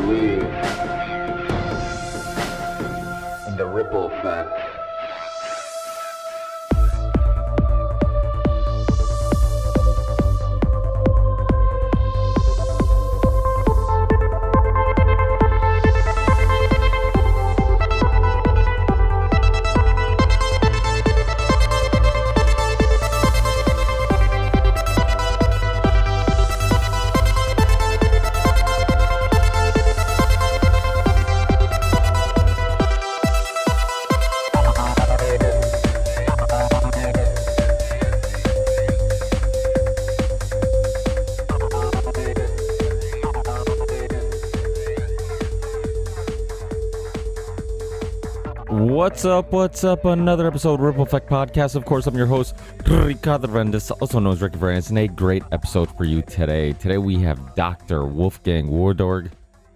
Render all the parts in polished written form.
believe in the ripple effect. What's up? Another episode of Ripple Effect Podcast. Of course, I'm your host, Ricardo Rendes, also known as Ricky Rendes, and a great episode for you today. Today we have Dr. Wolfgang Wodarg,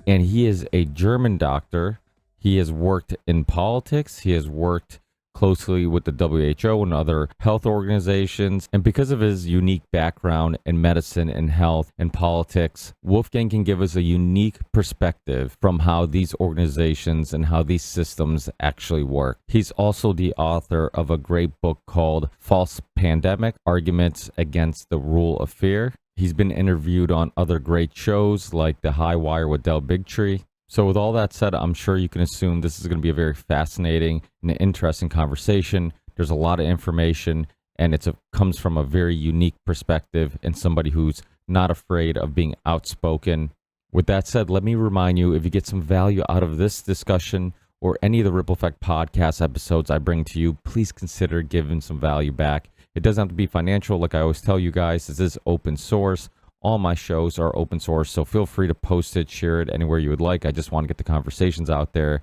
and he is a German doctor. He has worked in politics. He has worked closely with the WHO and other health organizations. And because of his unique background in medicine and health and politics, Wolfgang can give us a unique perspective from how these organizations and how these systems actually work. He's also the author of a great book called False Pandemic: Arguments Against the Rule of Fear. He's been interviewed on other great shows like The High Wire with Del Bigtree. So with all that said, I'm sure you can assume this is going to be a very fascinating and interesting conversation. There's a lot of information, and it comes from a very unique perspective and somebody who's not afraid of being outspoken. With that said, let me remind you, if you get some value out of this discussion or any of the Ripple Effect podcast episodes I bring to you, please consider giving some value back. It doesn't have to be financial. Like I always tell you guys, this is open source. All my shows are open source, so feel free to post it, share it anywhere you would like. I just want to get the conversations out there.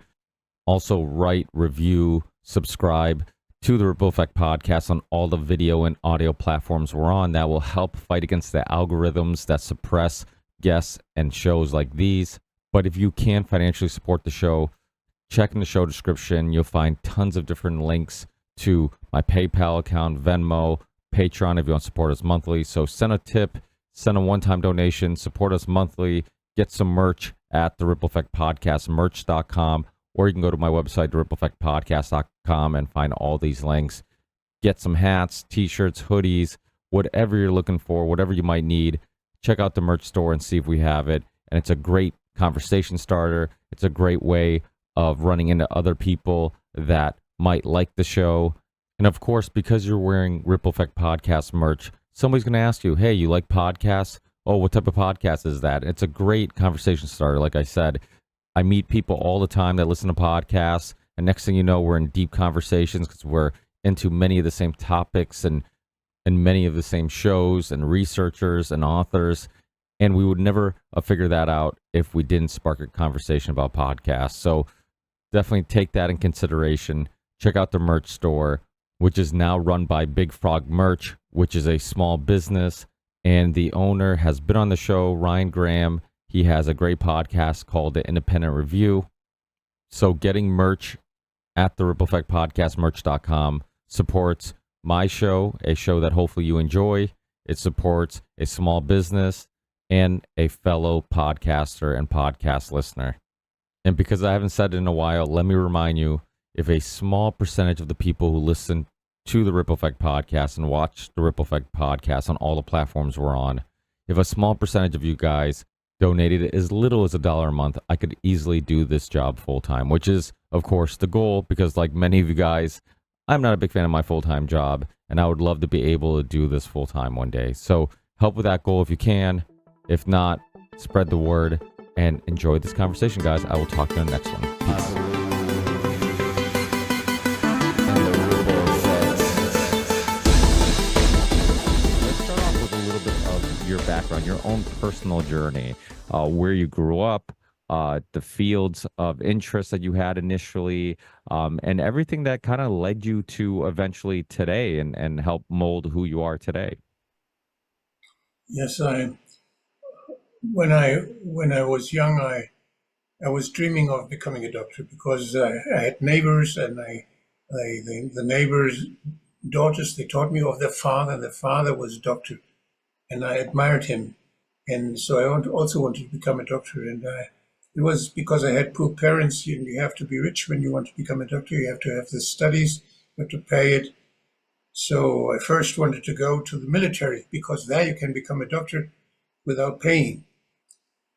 Also, write, review, subscribe to the Ripple Effect podcast on all the video and audio platforms we're on. That will help fight against the algorithms that suppress guests and shows like these. But if you can financially support the show, check in the show description. You'll find tons of different links to my PayPal account, Venmo, Patreon if you want to support us monthly. So send a tip. Send a one-time donation, support us monthly, get some merch at the Ripple Effect Podcast, merch.com, or you can go to my website, therippleeffectpodcast.com, and find all these links. Get some hats, t-shirts, hoodies, whatever you're looking for, whatever you might need. Check out the merch store and see if we have it. And it's a great conversation starter. It's a great way of running into other people that might like the show. And of course, because you're wearing Ripple Effect Podcast merch, somebody's going to ask you, hey, you like podcasts? Oh, what type of podcast is that? It's a great conversation starter. Like I said, I meet people all the time that listen to podcasts. And next thing you know, we're in deep conversations because we're into many of the same topics and many of the same shows and researchers and authors. And we would never have figured that out if we didn't spark a conversation about podcasts. So definitely take that in consideration. Check out the merch store, which is now run by Big Frog Merch, which is a small business, and the owner has been on the show, Ryan Graham. He has a great podcast called The Independent Review. So getting merch at the Ripple Effect Podcast, merch.com, supports my show, a show that hopefully you enjoy. It supports a small business and a fellow podcaster and podcast listener. And because I haven't said it in a while, let me remind you, if a small percentage of the people who listen to the Ripple Effect Podcast and watch the Ripple Effect Podcast on all the platforms we're on, if a small percentage of you guys donated as little as $1 a month, I could easily do this job full-time, which is, of course, the goal, because like many of you guys, I'm not a big fan of my full-time job, and I would love to be able to do this full-time one day. So help with that goal if you can. If not, spread the word and enjoy this conversation, guys. I will talk to you in the next one. Peace. Your background, your own personal journey, where you grew up, the fields of interest that you had initially, and everything that kind of led you to eventually today and help mold who you are today. Yes, when I was young, I was dreaming of becoming a doctor because I had neighbors, and the neighbors' daughters, they taught me of their father, and the father was a doctor, and I admired him. And so I also wanted to become a doctor. And It was because I had poor parents. You have to be rich when you want to become a doctor. You have to have the studies, you have to pay it. So I first wanted to go to the military because there you can become a doctor without paying.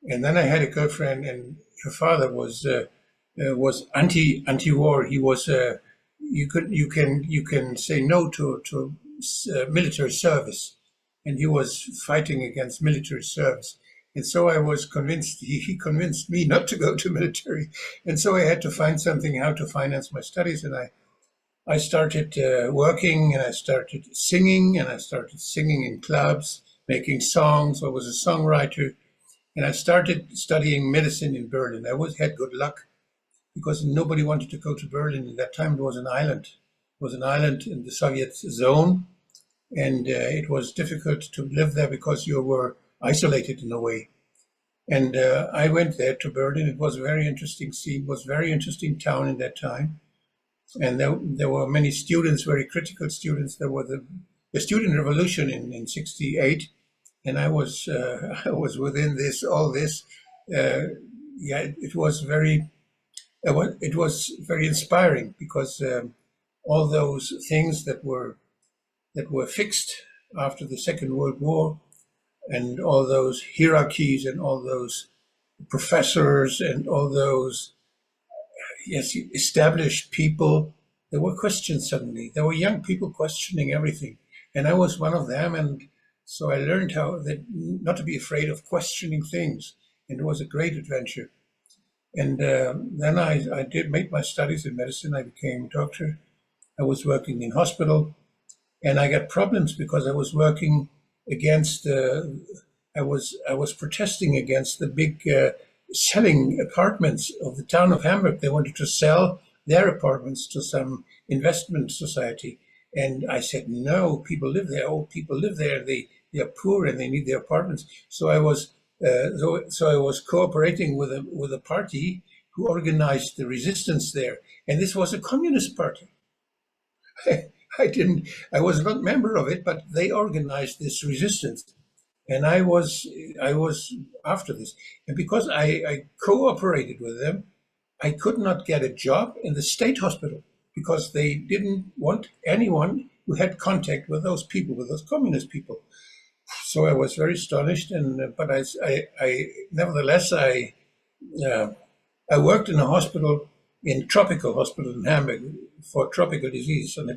And then I had a girlfriend, and her father was anti-war. He was you can say no to military service, and he was fighting against military service. And so I was convinced. He convinced me not to go to military, and so I had to find something how to finance my studies. And I started working, and I started singing, in clubs, making songs. I was a songwriter, and I started studying medicine in Berlin. I had good luck because nobody wanted to go to Berlin. At that time, it was an island. It was an island in the Soviet zone, and it was difficult to live there because you were isolated in a way. And I went there to Berlin. It was a very interesting scene. It was a very interesting town in that time. And there were many students, very critical students. There were the student revolution in '68, and I was I was within all this. It was very inspiring because all those things that were fixed after the Second World War, and all those hierarchies and all those professors and all those established people, there were questions suddenly. There were young people questioning everything, and I was one of them. And so I learned not to be afraid of questioning things, and it was a great adventure. And then I did make my studies in medicine. I became a doctor. I was working in hospital, and I got problems because I was working against. I was protesting against the big selling apartments of the town of Hamburg. They wanted to sell their apartments to some investment society, and I said, no, people live there. Old people live there. They are poor and they need their apartments. So I was cooperating with a party who organized the resistance there, and this was a communist party. I was not member of it, but they organized this resistance, and I was after this. And because I cooperated with them, I could not get a job in the state hospital because they didn't want anyone who had contact with those people, with those communist people. So I was very astonished, but I nevertheless I worked in a hospital, in tropical hospital in Hamburg for tropical disease, and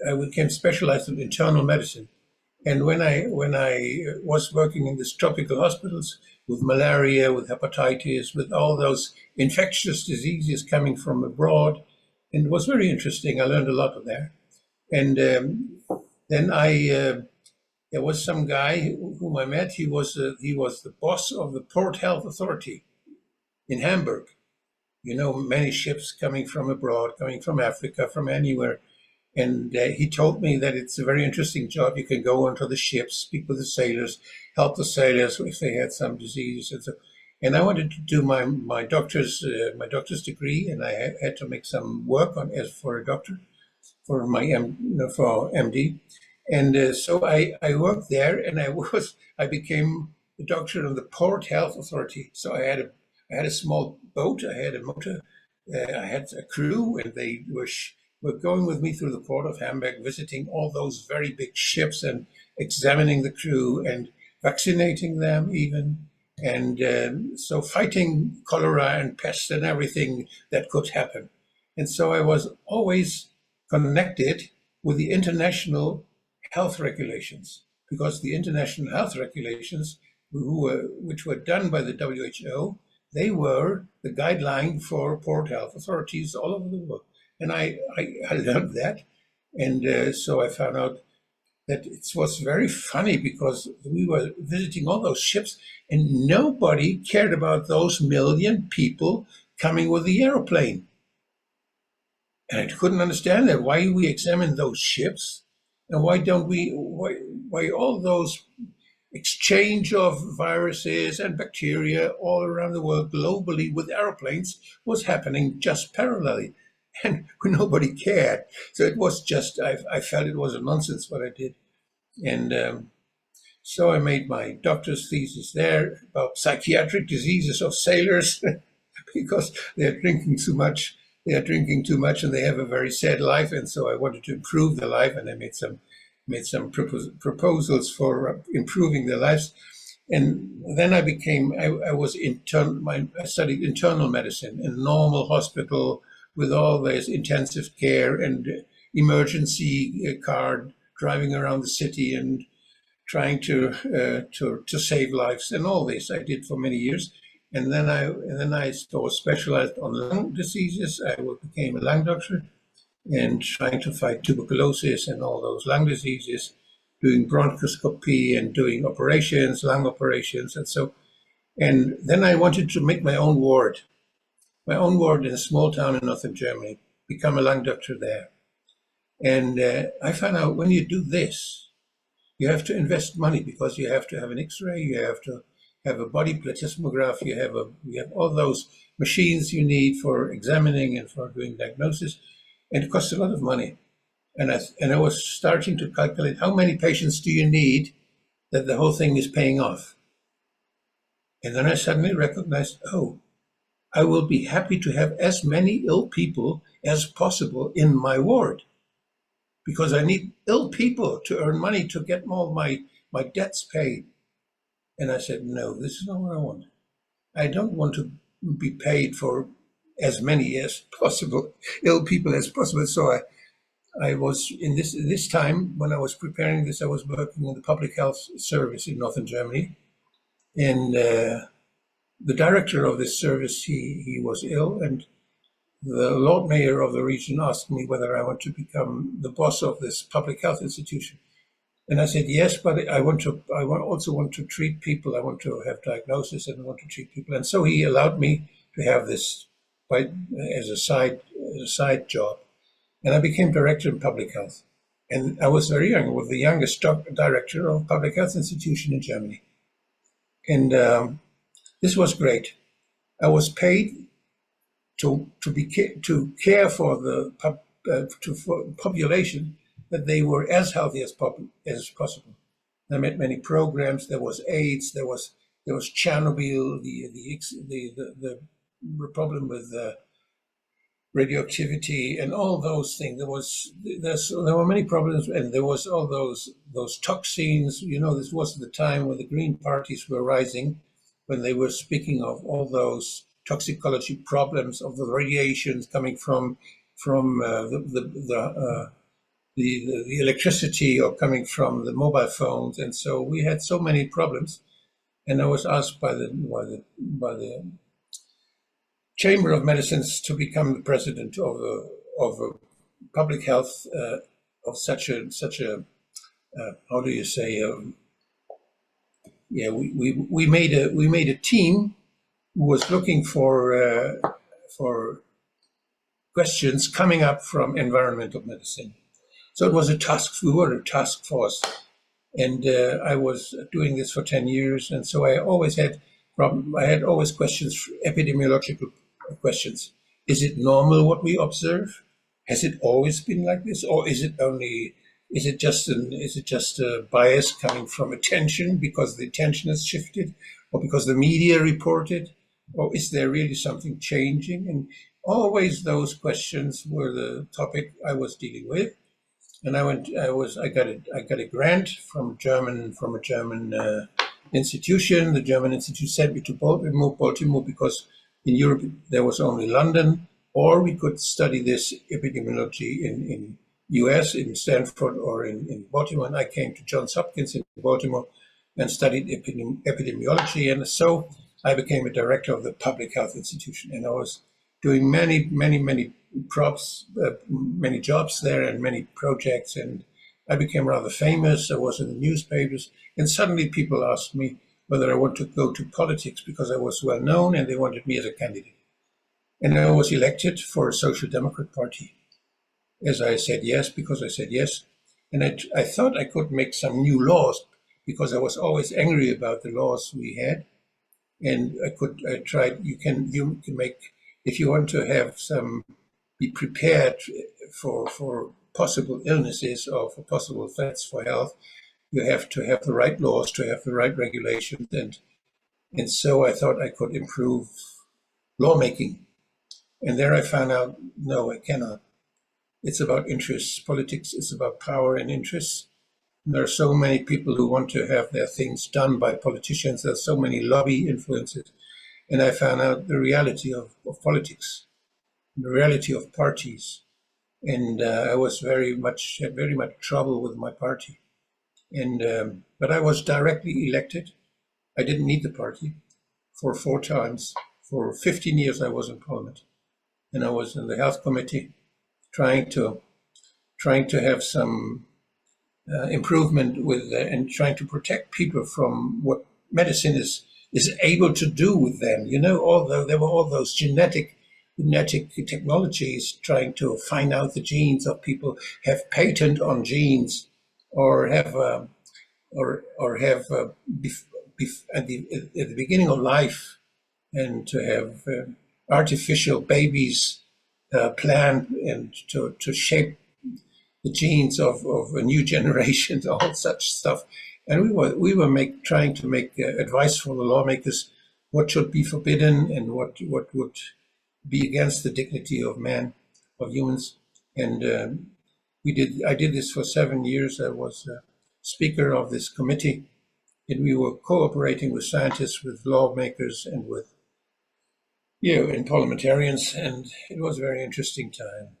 I became specialized in internal medicine. And when I was working in these tropical hospitals with malaria, with hepatitis, with all those infectious diseases coming from abroad, and it was very interesting. I learned a lot of that. And then there was some guy whom I met. He was the boss of the Port Health Authority in Hamburg. You know, many ships coming from abroad, coming from Africa, from anywhere. And he told me that it's a very interesting job. You can go onto the ships, speak with the sailors, help the sailors if they had some disease. And I wanted to do my doctor's degree, and I had to make some work on as for a doctor, for my for MD. And so I worked there, and I became the doctor of the Port Health Authority. So I had a small boat, I had a motor, I had a crew, and they were going with me through the port of Hamburg, visiting all those very big ships and examining the crew and vaccinating them even. And so fighting cholera and pests and everything that could happen. And so I was always connected with the international health regulations, because the international health regulations, which were done by the WHO, they were the guideline for port health authorities all over the world. And I learned that. And so I found out that it was very funny because we were visiting all those ships and nobody cared about those million people coming with the airplane. And I couldn't understand that. Why we examine those ships, and why all those exchange of viruses and bacteria all around the world globally with airplanes was happening just parallelly, and nobody cared. So it was just, I felt it was a nonsense what I did. And So I made my doctor's thesis there about psychiatric diseases of sailors because they're drinking too much. They are drinking too much, and they have a very sad life. And so I wanted to improve their life, and I made some proposals for improving their lives. And then I studied internal medicine in a normal hospital with all this intensive care and emergency card, driving around the city and trying to save lives, and all this I did for many years. And then I was specialized on lung diseases. I became a lung doctor and trying to fight tuberculosis and all those lung diseases, doing bronchoscopy and doing operations, lung operations, and so. And then I wanted to make my own ward in a small town in northern Germany, become a lung doctor there. And I found out when you do this, you have to invest money because you have to have an X-ray, you have to have a body plethysmograph, you have all those machines you need for examining and for doing diagnosis, and it costs a lot of money. And I was starting to calculate how many patients do you need that the whole thing is paying off. And then I suddenly recognized, oh, I will be happy to have as many ill people as possible in my ward, because I need ill people to earn money to get all my debts paid. And I said, no, this is not what I want. I don't want to be paid for as many as possible, ill people as possible. So I was in this time when I was preparing this, I was working in the public health service in northern Germany. And the director of this service, he was ill, and the Lord Mayor of the region asked me whether I want to become the boss of this public health institution. And I said, yes, but I also want to treat people. I want to have diagnosis and I want to treat people. And so he allowed me to have this as a side job. And I became director in public health. And I was very young, was the youngest director of a public health institution in Germany. And this was great. I was paid to care for the population, that they were as healthy as possible. I met many programs. There was AIDS. There was Chernobyl. The problem with radioactivity and all those things. There were many problems, and there was all those toxins. This was the time when the Green parties were rising, when they were speaking of all those toxicology problems of the radiations coming from the electricity or coming from the mobile phones. And so we had so many problems. And I was asked by the Chamber of Medicines to become the president of a public health of such a how do you say? We made a team who was looking for questions coming up from environmental medicine. So it was we were a task force, and I was doing this for 10 years. And so I had always questions, epidemiological questions. Is it normal what we observe? Has it always been like this? Or is it just a bias coming from attention because the attention has shifted, or because the media reported? Or is there really something changing? And always those questions were the topic I was dealing with. And I got a grant from a German institution. The German institute sent me to Baltimore, because in Europe there was only London, or we could study this epidemiology in US, in Stanford, or in Baltimore. And I came to Johns Hopkins in Baltimore and studied epidemiology. And so I became a director of the public health institution, and I was doing many jobs there and many projects, and I became rather famous. I was in the newspapers, and suddenly people asked me whether I want to go to politics because I was well known, and they wanted me as a candidate. And I was elected for a Social Democrat Party, as I said yes, because I said yes. And I thought I could make some new laws, because I was always angry about the laws we had. And I tried, you can make, if you want to be prepared for possible illnesses or for possible threats for health, You have to have the right laws, to have the right regulations, and so I thought I could improve lawmaking. And there I found out, no, I cannot. It's about interests. Politics is about power and interests. And there are so many people who want to have their things done by politicians. There's so many lobby influences. And I found out the reality of politics, the reality of parties. And I was had very much trouble with my party. And but I was directly elected. I didn't need the party for 4 times. For 15 years, I was in Parliament, and I was in the Health Committee, trying to have some improvement with and trying to protect people from what medicine is able to do with them. You know, although there were all those genetic technologies trying to find out the genes of people, have patent on genes, or have at the beginning of life, and to have artificial babies planned and to shape the genes of a new generation, all such stuff. And we were trying to make advice for the lawmakers what should be forbidden and what would be against the dignity of man, of humans. And I did this for 7 years. I was speaker of this committee, and we were cooperating with scientists, with lawmakers, and with and parliamentarians, and it was a very interesting time.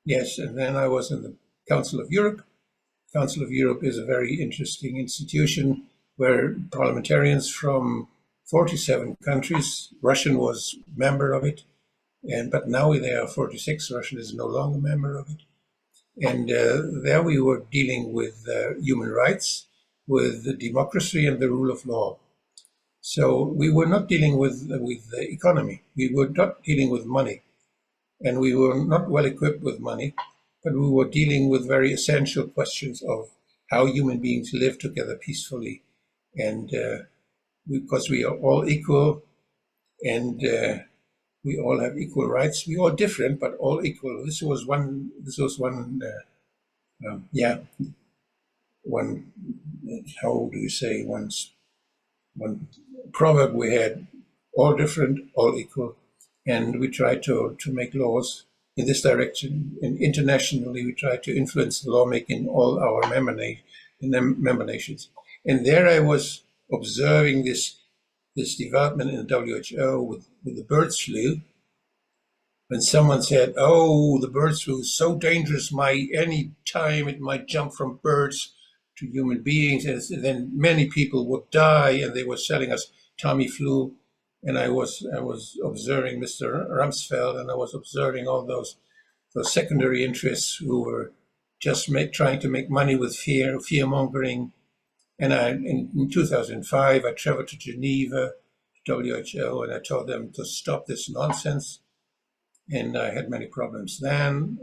Yes, and then I was in the Council of Europe. Council of Europe is a very interesting institution where parliamentarians from 47 countries, Russian was member of it, but now there are 46, Russian is no longer a member of it. And there we were dealing with human rights, with the democracy and the rule of law. So we were not dealing with the economy. We were not dealing with money, and we were not well equipped with money, but we were dealing with very essential questions of how human beings live together peacefully, and because we are all equal, and we all have equal rights. We are different, but all equal. This was one. One. How do you say? One proverb we had: all different, all equul. And we tried to make laws in this direction. And internationally, we tried to influence the lawmaking in all our member nations. And there I was observing this development in the WHO with the bird flu. When someone said, "Oh, the bird flu is so dangerous, any time it might jump from birds to human beings," and then many people would die, and they were selling us Tamiflu. And I was observing Mr. Rumsfeld, and I was observing all those secondary interests who were just trying to make money with fear mongering. And in 2005, I traveled to Geneva, WHO, and I told them to stop this nonsense. And I had many problems then,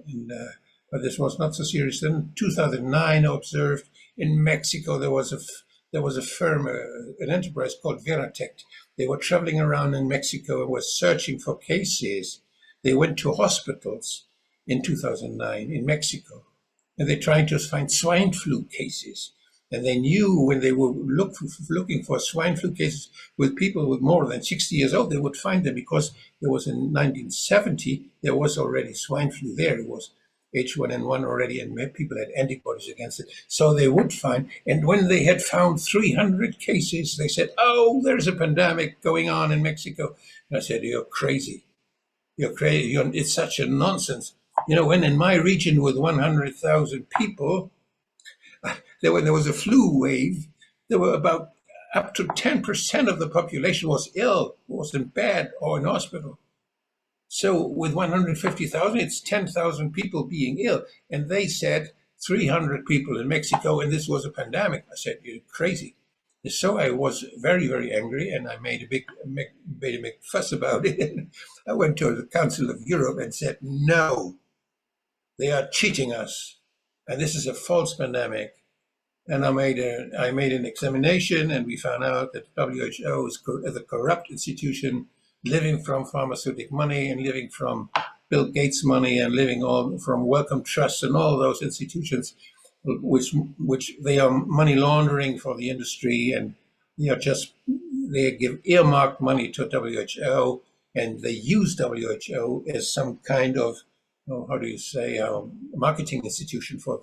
but this was not so serious. Then in 2009, I observed in Mexico there was a firm, an enterprise called Veratect. They were traveling around in Mexico and were searching for cases. They went to hospitals in 2009 in Mexico, and they tried to find swine flu cases. And they knew when they were looking for swine flu cases with people with more than 60 years old, they would find them, because there was in 1970, there was already swine flu there. It was H1N1 already, and people had antibodies against it. So they would find, and when they had found 300 cases, they said, "Oh, there's a pandemic going on in Mexico." And I said, "You're crazy. You're crazy. It's such a nonsense." When in my region with 100,000 people, when there was a flu wave, there were about up to 10% of the population was ill, was in bed or in hospital. So with 150,000, it's 10,000 people being ill. And they said 300 people in Mexico, and this was a pandemic. I said, "You're crazy." So I was very, very angry, and I made a big fuss about it. I went to the Council of Europe and said, "No, they are cheating us, and this is a false pandemic." And I made an examination, and we found out that WHO is a corrupt institution, living from pharmaceutical money and living from Bill Gates money and living all from Wellcome Trust and all those institutions. which they are money laundering for the industry, and they are just they give earmarked money to WHO, and they use WHO as some kind of, how do you say, marketing institution for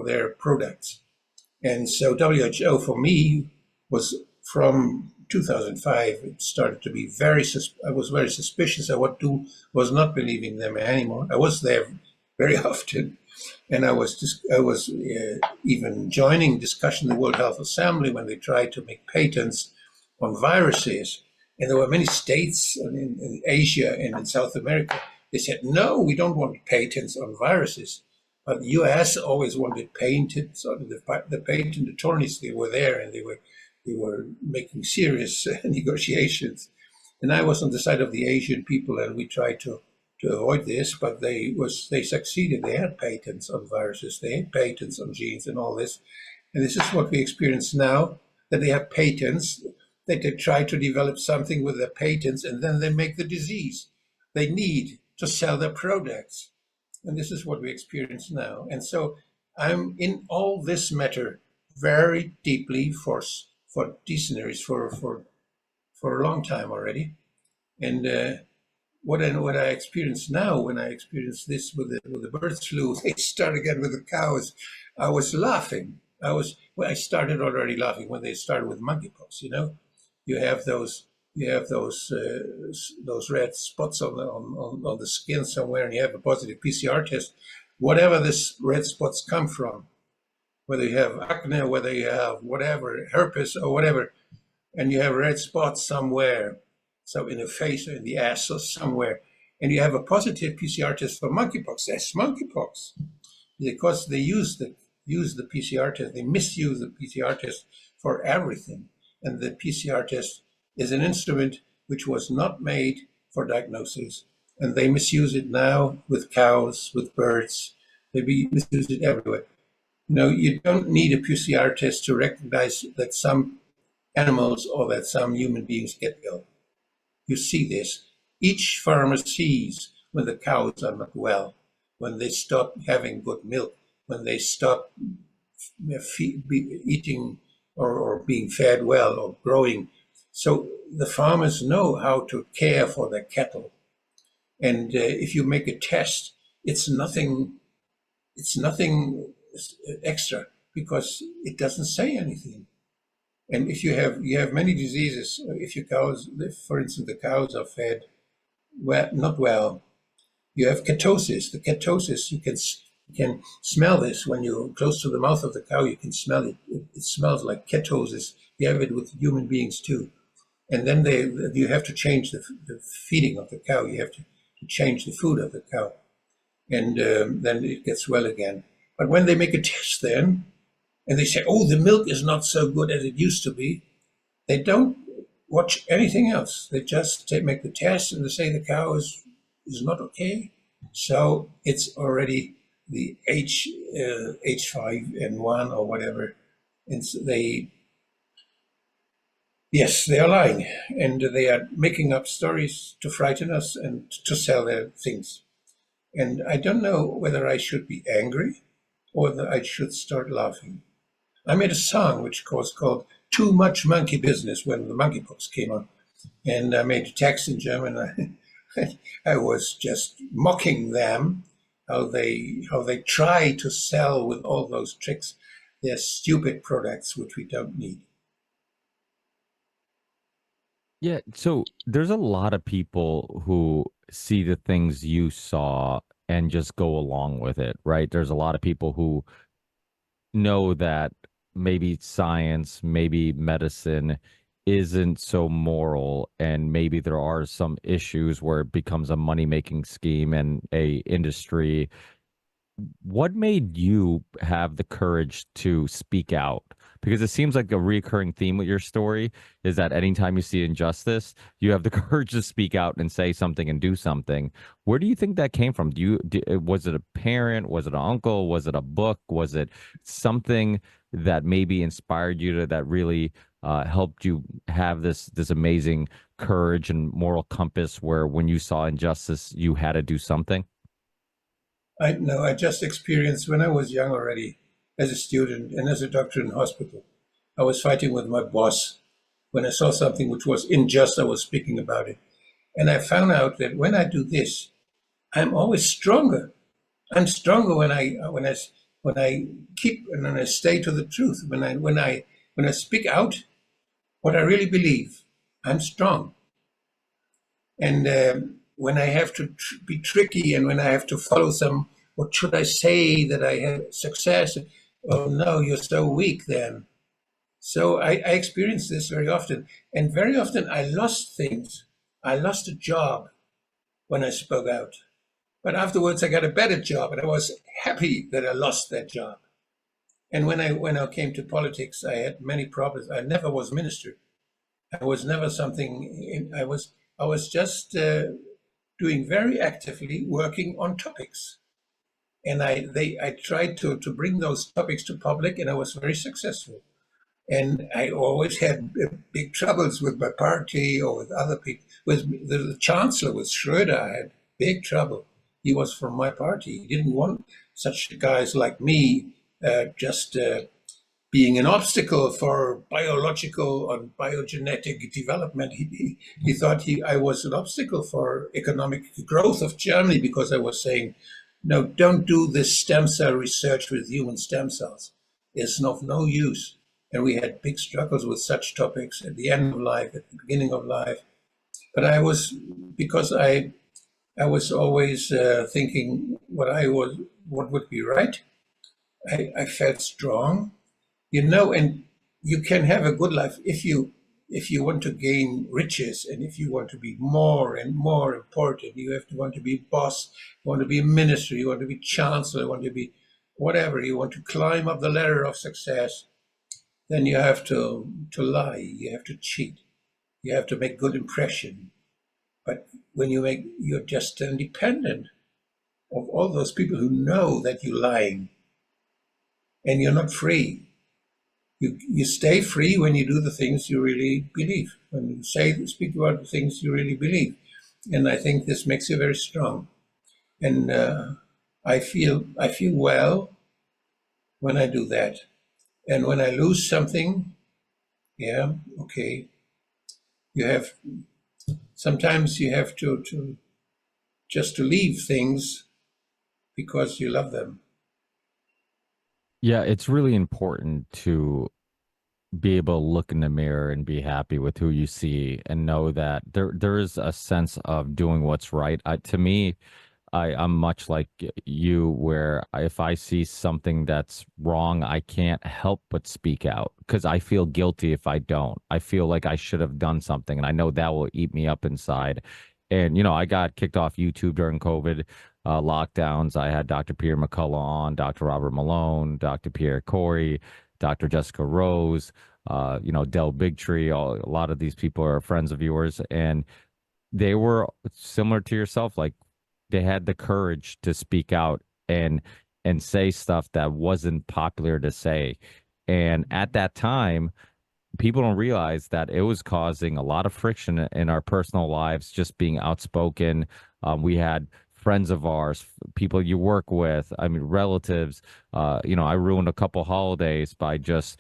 their products. And so WHO for me was from 2005. It started to be I was very suspicious. Was not believing them anymore. I was there very often, and I was even joining discussion in the World Health Assembly when they tried to make patents on viruses. And there were many states in Asia and in South America. They said, no, we don't want patents on viruses. But the US always wanted patents. So the patent attorneys, they were there, and they were making serious negotiations. And I was on the side of the Asian people, and we tried to avoid this, but they succeeded. They had patents on viruses, they had patents on genes and all this. And this is what we experience now, that they have patents, that they try to develop something with their patents, and then they make the disease they need to sell their products. And this is what we experience now. And so I'm in all this matter very deeply for dictionaries for a long time already. And what I experience now, when I experience this with the bird flu, they start again with the cows. I was laughing. I started already laughing when they started with monkeypox. You have those red spots on the skin somewhere, and you have a positive PCR test. Whatever this red spots come from, whether you have acne, whether you have whatever herpes or whatever, and you have red spots somewhere, so in the face or in the ass or somewhere, and you have a positive PCR test for monkeypox, that's monkeypox, because they use the PCR test, they misuse the PCR test for everything, and the PCR test is an instrument which was not made for diagnosis, and they misuse it now with cows, with birds. They misuse it everywhere. You don't need a PCR test to recognize that some animals or that some human beings get ill. You see this. Each farmer sees when the cows are not well, when they stop having good milk, when they stop eating or being fed well or growing. So the farmers know how to care for their cattle. And if you make a test, it's nothing extra, because it doesn't say anything. And if you have many diseases, if for instance the cows are fed not well, you have ketosis. The ketosis, you can smell this when you're close to the mouth of the cow. You can smell it. It smells like ketosis. You have it with human beings too. And then you have to change the feeding of the cow. You have to change the food of the cow, and then it gets well again. But when they make a test then, and they say, oh, the milk is not so good as it used to be, they don't watch anything else. They just make the test, and they say the cow is not okay. So it's already the H5N1 or whatever. And so yes, they are lying, and they are making up stories to frighten us and to sell their things. And I don't know whether I should be angry or whether I should start laughing. I made a song which was called Too Much Monkey Business when the monkeypox came on. And I made a text in German. I was just mocking them, how they try to sell with all those tricks their stupid products which we don't need. Yeah, so there's a lot of people who see the things you saw and just go along with it, right? There's a lot of people who know that maybe science, maybe medicine isn't so moral, and maybe there are some issues where it becomes a money-making scheme and a industry. What made you have the courage to speak out? Because it seems like a recurring theme with your story is that anytime you see injustice, you have the courage to speak out and say something and do something. Where do you think that came from? Was it a parent? Was it an uncle? Was it a book? Was it something that maybe inspired you that really helped you have this amazing courage and moral compass where when you saw injustice, you had to do something? I just experienced when I was young already. as a student and as a doctor in hospital. I was fighting with my boss. When I saw something which was unjust, I was speaking about it. And I found out that when I do this, I'm always stronger. I'm stronger when I keep and when I stay to the truth. When I speak out what I really believe, I'm strong. And when I have to be tricky and when I have to follow some, what should I say that I have success? Oh no, you're so weak then. So I experienced this very often. And very often I lost things. I lost a job when I spoke out. But afterwards I got a better job and I was happy that I lost that job. And when I came to politics, I had many problems. I never was minister. I was never something. I was just doing very actively working on topics, and I tried to bring those topics to public, and I was very successful. And I always had big troubles with my party or with other people. With the chancellor, with Schroeder, I had big trouble. He was from my party. He didn't want such guys like me just being an obstacle for biological and biogenetic development. He thought I was an obstacle for economic growth of Germany because I was saying, no, don't do this stem cell research with human stem cells. It's of no use. And we had big struggles with such topics at the end of life, at the beginning of life. But because I was always thinking what would be right. I felt strong, and you can have a good life if you want to gain riches and if you want to be more and more important. You have to want to be boss, you want to be a minister, you want to be chancellor, you want to be whatever. You want to climb up the ladder of success. Then you have to lie, you have to cheat, you have to make good impression. But when you're just independent of all those people who know that you're lying, and you're not free. You stay free when you do the things you really believe, when you speak about the things you really believe. And I think this makes you very strong. And I feel well when I do that. And when I lose something, yeah, okay. Sometimes you have to just to leave things because you love them. Yeah, it's really important to be able to look in the mirror and be happy with who you see and know that there is a sense of doing what's right. To me, I'm much like you, where if I see something that's wrong, I can't help but speak out because I feel guilty if I don't. I feel like I should have done something, and I know that will eat me up inside. And I got kicked off YouTube during COVID lockdowns. I had Dr. Peter McCullough on, Dr. Robert Malone, Dr. Pierre Corey, Dr. Jessica Rose, Del Bigtree. A lot of these people are friends of yours, and they were similar to yourself. Like, they had the courage to speak out and say stuff that wasn't popular to say. And at that time, people don't realize that it was causing a lot of friction in our personal lives, just being outspoken. We had friends of ours, people you work with, I mean, relatives. I ruined a couple holidays by just,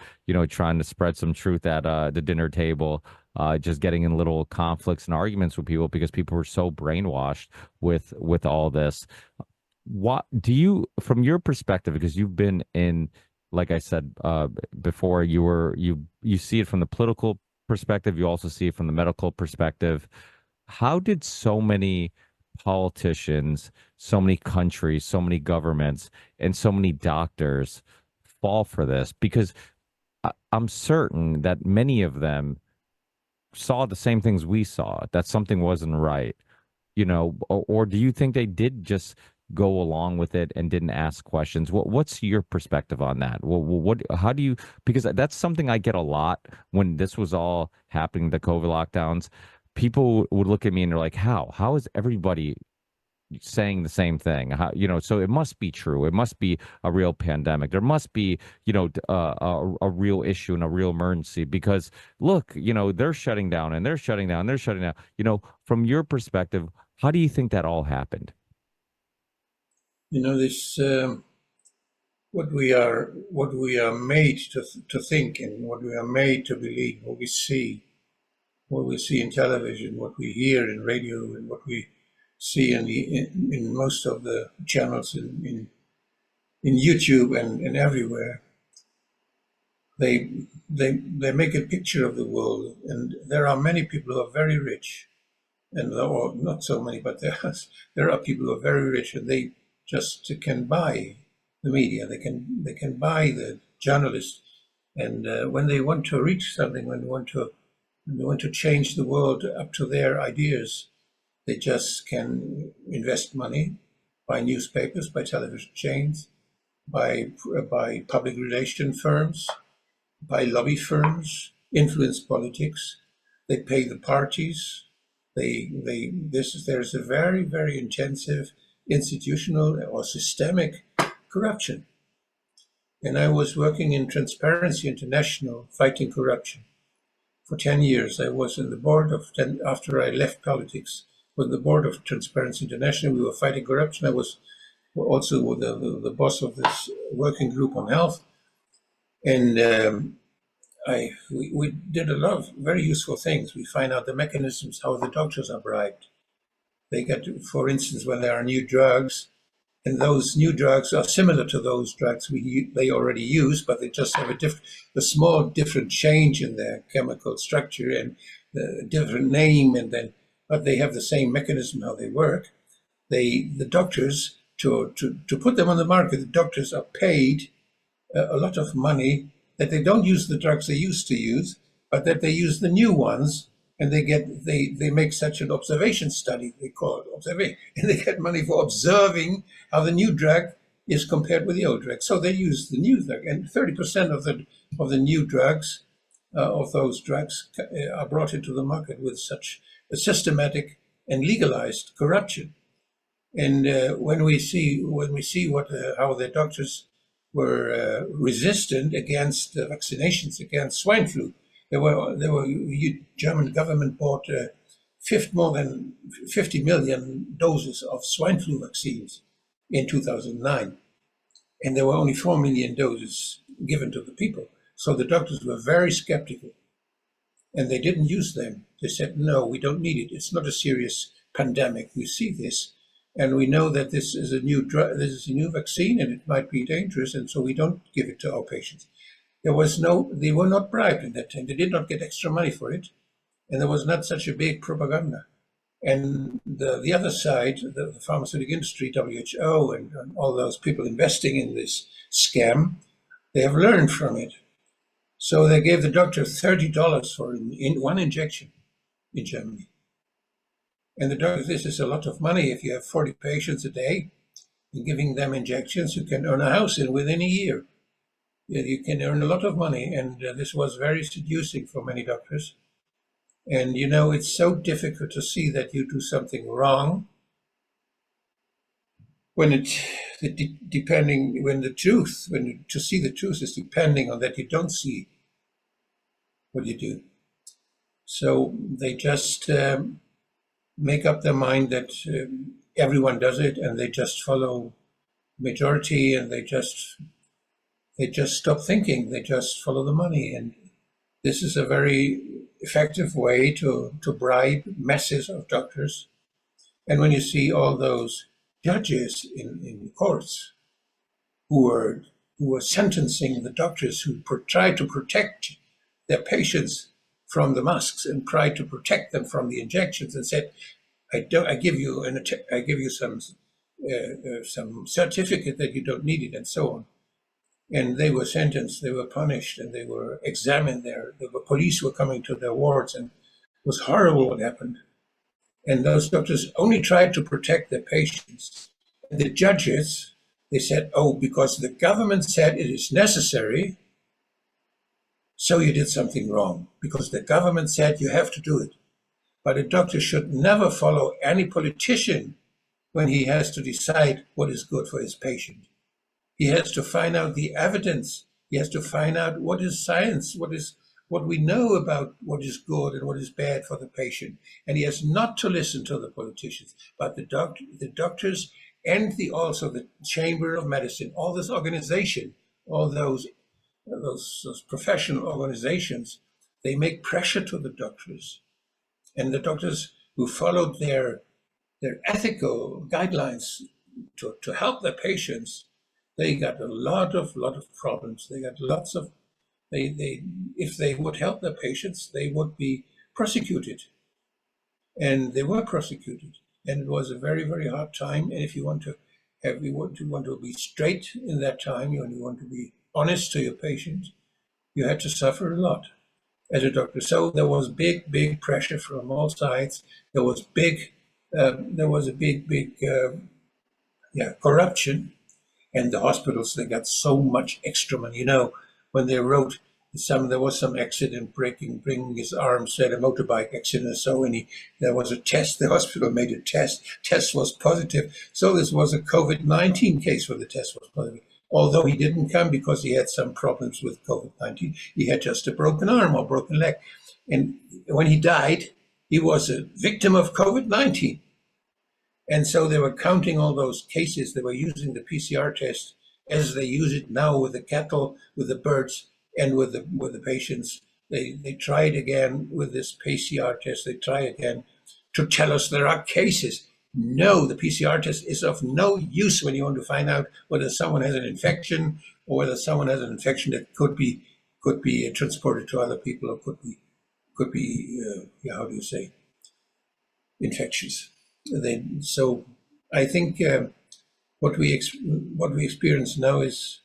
trying to spread some truth at the dinner table, just getting in little conflicts and arguments with people because people were so brainwashed with all this. What do you, from your perspective, because you've been in, like I said before, you see it from the political perspective, you also see it from the medical perspective. How did so many politicians, so many countries, so many governments, and so many doctors fall for this? Because I'm certain that many of them saw the same things we saw, that something wasn't right, or do you think they did just go along with it and didn't ask questions? What's your perspective on that? How do you, because that's something I get a lot when this was all happening, the COVID lockdowns. People would look at me and they're like, how is everybody saying the same thing? So it must be true. It must be a real pandemic. There must be, a real issue and a real emergency because look, they're shutting down and they're shutting down, and they're shutting down. From your perspective, how do you think that all happened? This what we are made to think, and what we are made to believe, what we see in television, what we hear in radio, and what we see in most of the channels in YouTube and everywhere. They make a picture of the world, and there are many people who are very rich, and or not so many, but there are people who are very rich, and they just can buy the media. They can buy the journalists, and when they want to reach something, when they want to change the world up to their ideas, they just can invest money, buy newspapers, buy television chains, by public relation firms, by lobby firms, influence politics. They pay the parties. There's a very, very intensive institutional or systemic corruption. And I was working in Transparency International fighting corruption for 10 years. I was in the board of, after I left politics, with the board of Transparency International. We were fighting corruption. I was also the boss of this working group on health. And we did a lot of very useful things. We find out the mechanisms how the doctors are bribed. They get, for instance, when there are new drugs, and those new drugs are similar to those drugs they already use, but they just have a small different change in their chemical structure and a different name, but they have the same mechanism how they work. The doctors to put them on the market, the doctors are paid a lot of money that they don't use the drugs they used to use, but that they use the new ones, and they make such an observation study, they call it observation, and they get money for observing how the new drug is compared with the old drug. So they use the new drug, and 30% of the new drugs, of those drugs, are brought into the market with such a systematic and legalized corruption. And when we see how the doctors were resistant against vaccinations against swine flu, German government bought more than 50 million doses of swine flu vaccines in 2009, and there were only 4 million doses given to the people. So the doctors were very skeptical, and they didn't use them. They said, no, we don't need it. It's not a serious pandemic. We see this, and we know that this is a new drug, this is a new vaccine, and it might be dangerous, and so we don't give it to our patients. They were not bribed in that time. They did not get extra money for it, and there was not such a big propaganda. And the other side, the pharmaceutical industry, WHO, and all those people investing in this scam, they have learned from it. So they gave the doctor $30 for one injection in Germany. And the doctor, this is a lot of money. If you have 40 patients a day and giving them injections, you can earn a house within a year. You can earn a lot of money. And this was very seducing for many doctors. And it's so difficult to see that you do something wrong to see the truth is depending on that you don't see what you do. So they just make up their mind that everyone does it, and they just follow majority, and they just stop thinking. They just follow the money, and this is a very effective way to bribe masses of doctors. And when you see all those judges in courts who were sentencing the doctors who tried to protect their patients from the masks and tried to protect them from the injections, and said, I give you some certificate that you don't need it, and so on. And they were sentenced, they were punished, and they were examined there. The police were coming to their wards, and it was horrible what happened. And those doctors only tried to protect their patients. And the judges, they said, oh, because the government said it is necessary, so you did something wrong. Because the government said you have to do it. But a doctor should never follow any politician when he has to decide what is good for his patient. He has to find out the evidence. He has to find out what is science, what we know about what is good and what is bad for the patient. And he has not to listen to the politicians. But the doctors and also the Chamber of Medicine, all this organization, all those professional organizations, they make pressure to the doctors, and the doctors who followed their ethical guidelines to help their patients, they got a lot of problems. They got lots of they if they would help their patients, they would be prosecuted, and they were prosecuted, and it was a very hard time. And if you want to be straight in that time, you want to be honest to your patient, you had to suffer a lot as a doctor. So there was big pressure from all sides. There was a big corruption, and the hospitals, they got so much extra money. When they wrote there was some accident, bringing his arm, said a motorbike accident or so, and there was a test. The hospital made a test was positive. So this was a COVID-19 case where the test was positive. Although he didn't come because he had some problems with COVID-19. He had just a broken arm or broken leg. And when he died, he was a victim of COVID-19. And so they were counting all those cases. They were using the PCR test as they use it now with the cattle, with the birds, and with the patients. They tried again with this PCR test. They try again to tell us there are cases. No, the PCR test is of no use when you want to find out whether someone has an infection, or whether someone has an infection that could be transported to other people, or could be how do you say, infectious. So I think what we experience now is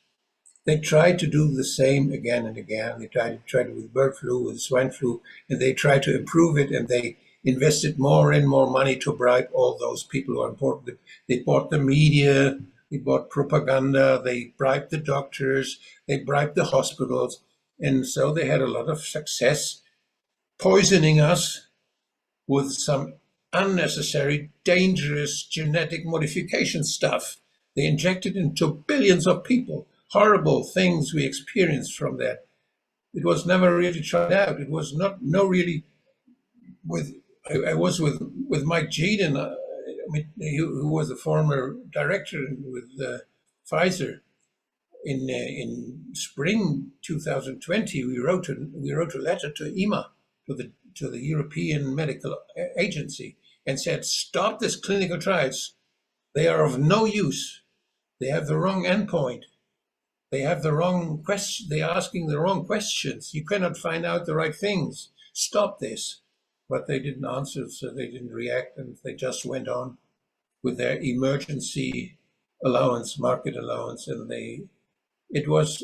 they try to do the same again and again. They tried with bird flu, with swine flu, and they try to improve it, and they invested more and more money to bribe all those people who are important. They bought the media, they bought propaganda, they bribed the doctors, they bribed the hospitals, and so they had a lot of success poisoning us with some unnecessary, dangerous genetic modification stuff. They injected into billions of people. Horrible things we experienced from that. It was never really tried out. It was really with. I was with Mike Jeeden, who was the former director with Pfizer. In spring 2020, we wrote a letter to EMA, to the European Medical Agency, and said, stop this clinical trials. They are of no use. They have the wrong endpoint. They have the wrong question. They are asking the wrong questions. You cannot find out the right things. Stop this. But they didn't answer, so they didn't react, and they just went on with their emergency allowance, market allowance, and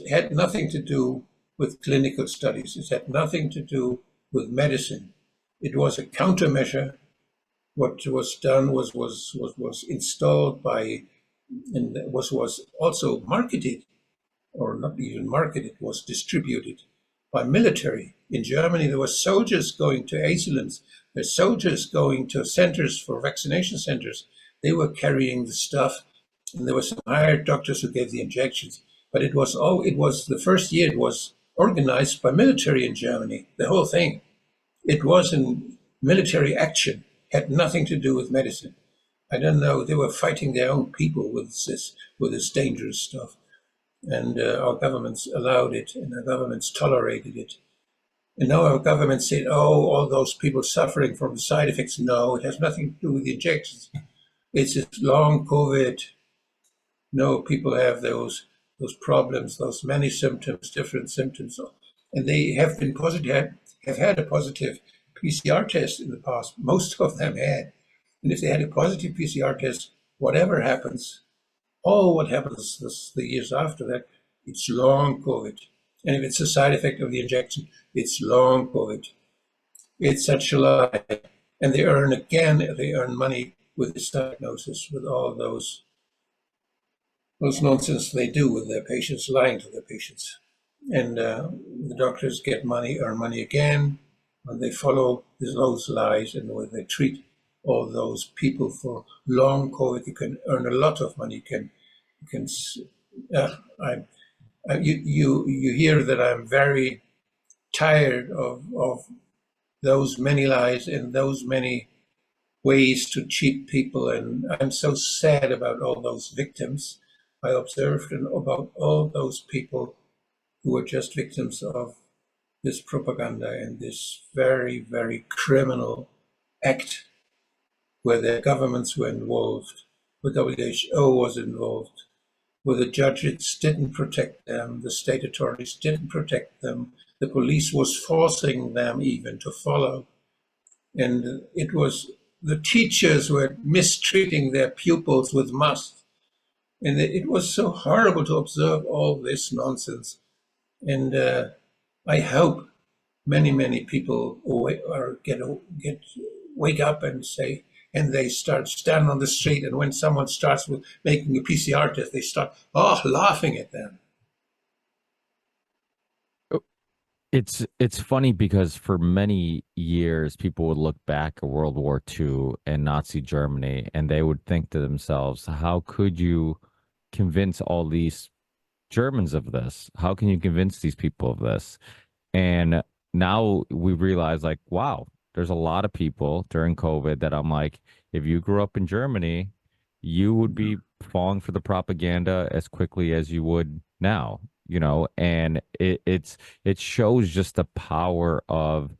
had nothing to do with clinical studies. It had nothing to do with medicine. It was a countermeasure. What was done was installed by, and was also marketed, or not even marketed, was distributed by military. In Germany, there were soldiers going to asylums. There were soldiers going to centers for vaccination centers. They were carrying the stuff, and there were some hired doctors who gave the injections. But it was the first year it was organized by military in Germany, the whole thing. It was in military action, had nothing to do with medicine. I don't know, they were fighting their own people with this dangerous stuff. And our governments allowed it, and our governments tolerated it. And now our government said, oh, all those people suffering from the side effects. No, it has nothing to do with the injections. It's just long COVID. No, people have those problems, those many symptoms, different symptoms. And they have been positive, have had a positive PCR test in the past. Most of them had. And if they had a positive PCR test, whatever happens, what happens the years after that, it's long COVID. And if it's a side effect of the injection, it's long COVID. It's such a lie. And they earn money with this diagnosis, with all those nonsense they do with their patients, lying to their patients. And the doctors get money, earn money again, when they follow those lies, and when they treat all those people for long COVID. You can earn a lot of money. You hear that I'm very tired of those many lies and those many ways to cheat people. And I'm so sad about all those victims I observed and about all those people who were just victims of this propaganda and this very, very criminal act where the governments were involved, where WHO was involved, where the judges didn't protect them, the state authorities didn't protect them, the police was forcing them even to follow. And it was the teachers were mistreating their pupils with masks. And it was so horrible to observe all this nonsense. And I hope many, many people wake up and say, and they start standing on the street. And when someone starts with making a PCR test, they start laughing at them. It's funny because for many years people would look back at World War II and Nazi Germany and they would think to themselves, how could you convince all these Germans of this? How can you convince these people of this? And now we realize, like, wow, there's a lot of people during COVID that I'm like, if you grew up in Germany, you would be falling for the propaganda as quickly as you would now, and it shows just the power of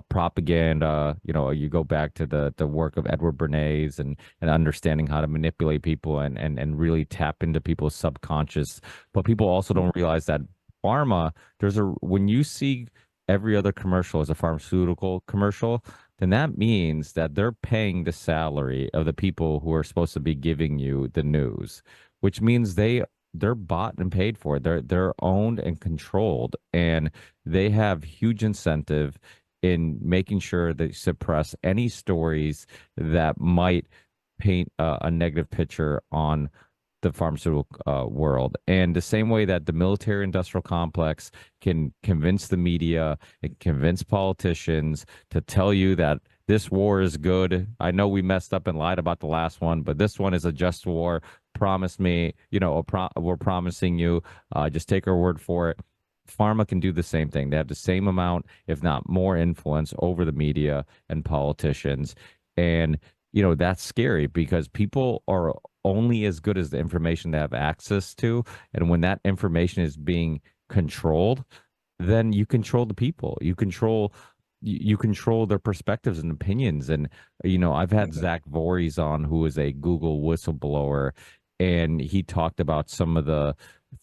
propaganda. You go back to the work of Edward Bernays and understanding how to manipulate people and really tap into people's subconscious. But people also don't realize that pharma, when you see every other commercial as a pharmaceutical commercial, then that means that they're paying the salary of the people who are supposed to be giving you the news, which means they're bought and paid for. They're owned and controlled, and they have huge incentive in making sure they suppress any stories that might paint a negative picture on the pharmaceutical world. And the same way that the military industrial complex can convince the media and convince politicians to tell you that this war is good. I know we messed up and lied about the last one, but this one is a just war. Promise me, we're promising you. Just take our word for it. Pharma can do the same thing. They have the same amount, if not more, influence over the media and politicians. And that's scary because people are only as good as the information they have access to. And when that information is being controlled, then you control the people. You control their perspectives and opinions. And I've had Zach Voorhees on, who is a Google whistleblower, and he talked about some of the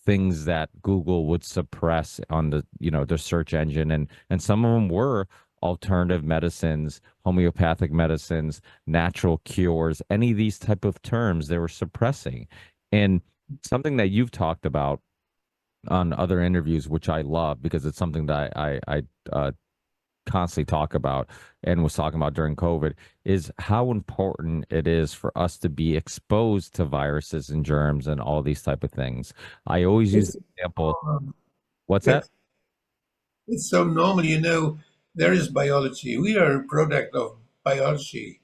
things that Google would suppress on their search engine, and some of them were alternative medicines, homeopathic medicines, natural cures, any of these type of terms they were suppressing. And something that you've talked about on other interviews, which I love because it's something that I constantly talk about and was talking about during COVID, is how important it is for us to be exposed to viruses and germs and all these type of things. I always use It's, the example. um, What's that? it's, it's so normal, there is biology. We are a product of biology.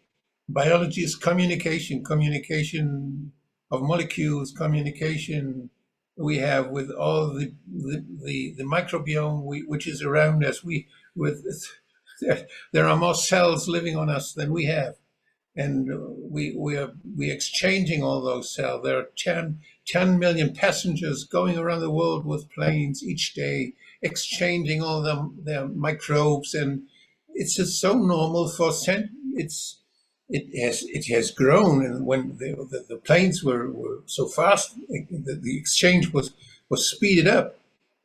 Biology is communication, communication of molecules, communication we have with all the microbiome which is around us. With there are more cells living on us than we have, and we exchanging all those cells. There are 10 million passengers going around the world with planes each day, exchanging all their microbes, and it's just so normal for it has grown. And when the planes were so fast, the exchange was speeded up,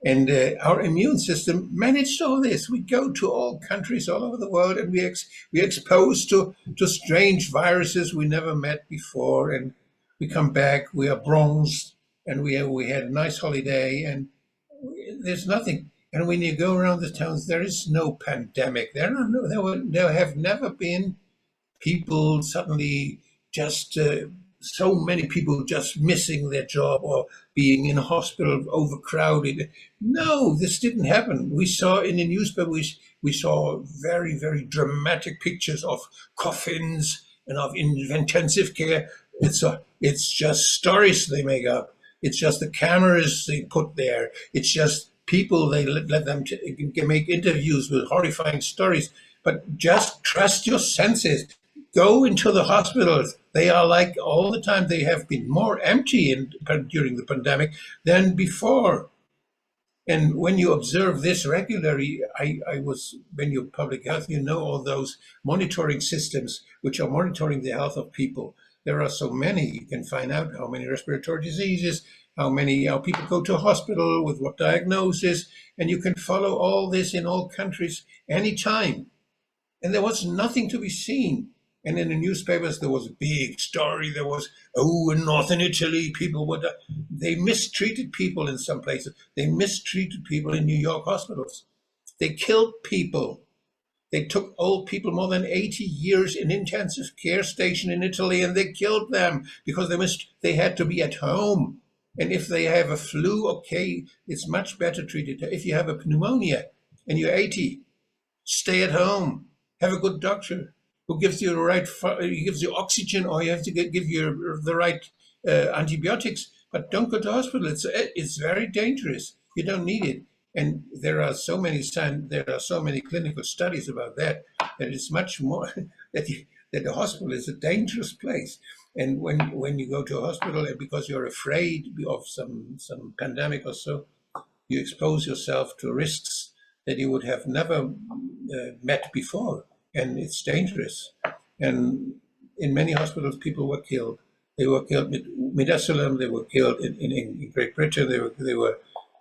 and our immune system managed all this. We go to all countries all over the world, and we're exposed to strange viruses we never met before, and we come back, we are bronzed, and we had a nice holiday, and there's nothing. And when you go around the towns, there is no pandemic. There have never been people suddenly just so many people just missing their job or being in a hospital overcrowded. No, this didn't happen. We saw in the newspaper, we saw very, very dramatic pictures of coffins and of intensive care. It's just stories they make up. It's just the cameras they put there. It's just people they let them make interviews with horrifying stories. But just trust your senses. Go into the hospitals. They are like all the time. They have been more empty during the pandemic than before. And when you observe this regularly, when you're public health, you know all those monitoring systems which are monitoring the health of people. There are so many. You can find out how many respiratory diseases, how people go to hospital with what diagnosis, and you can follow all this in all countries anytime. And there was nothing to be seen. And in the newspapers, there was a big story. There was, in northern Italy, they mistreated people in some places. They mistreated people in New York hospitals. They killed people. They took old people more than 80 years in intensive care station in Italy, and they killed them because they had to be at home. And if they have a flu, okay, it's much better treated. If you have a pneumonia and you're 80, stay at home. Have a good doctor who gives you gives you oxygen, or you have to give you the right antibiotics. But don't go to hospital. It's very dangerous. You don't need it. And there are so many clinical studies about that it's much more that the hospital is a dangerous place. And when you go to a hospital because you're afraid of some pandemic or so, you expose yourself to risks that you would have never met before, and it's dangerous. And in many hospitals, people were killed. They were killed with Asylum. They were killed in Great Britain.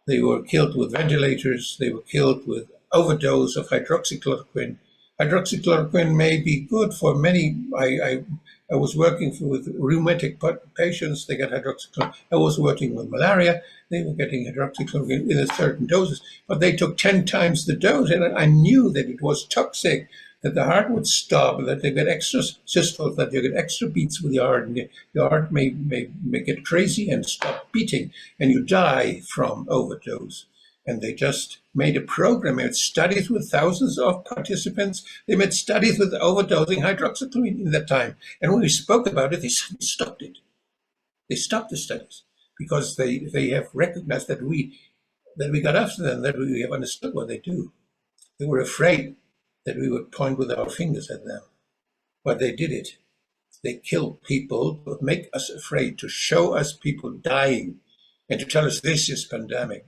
They were killed with ventilators. They were killed with overdose of hydroxychloroquine. Hydroxychloroquine may be good for many. I was working with rheumatic patients. They got hydroxychloroquine. I was working with malaria. They were getting hydroxychloroquine in certain doses, but they took 10 times the dose. And I knew that it was toxic, that the heart would stop, that they get extra systoles, that you get extra beats with your heart, and your heart may get crazy and stop beating, and you die from overdose. And they just made a program. They made studies with thousands of participants. They made studies with overdosing hydroxychloroquine in that time. And when we spoke about it, they stopped it. They stopped the studies because they have recognized that we got after them, that we have understood what they do. They were afraid that we would point with our fingers at them. But they did it. They killed people to make us afraid, to show us people dying, and to tell us this is pandemic.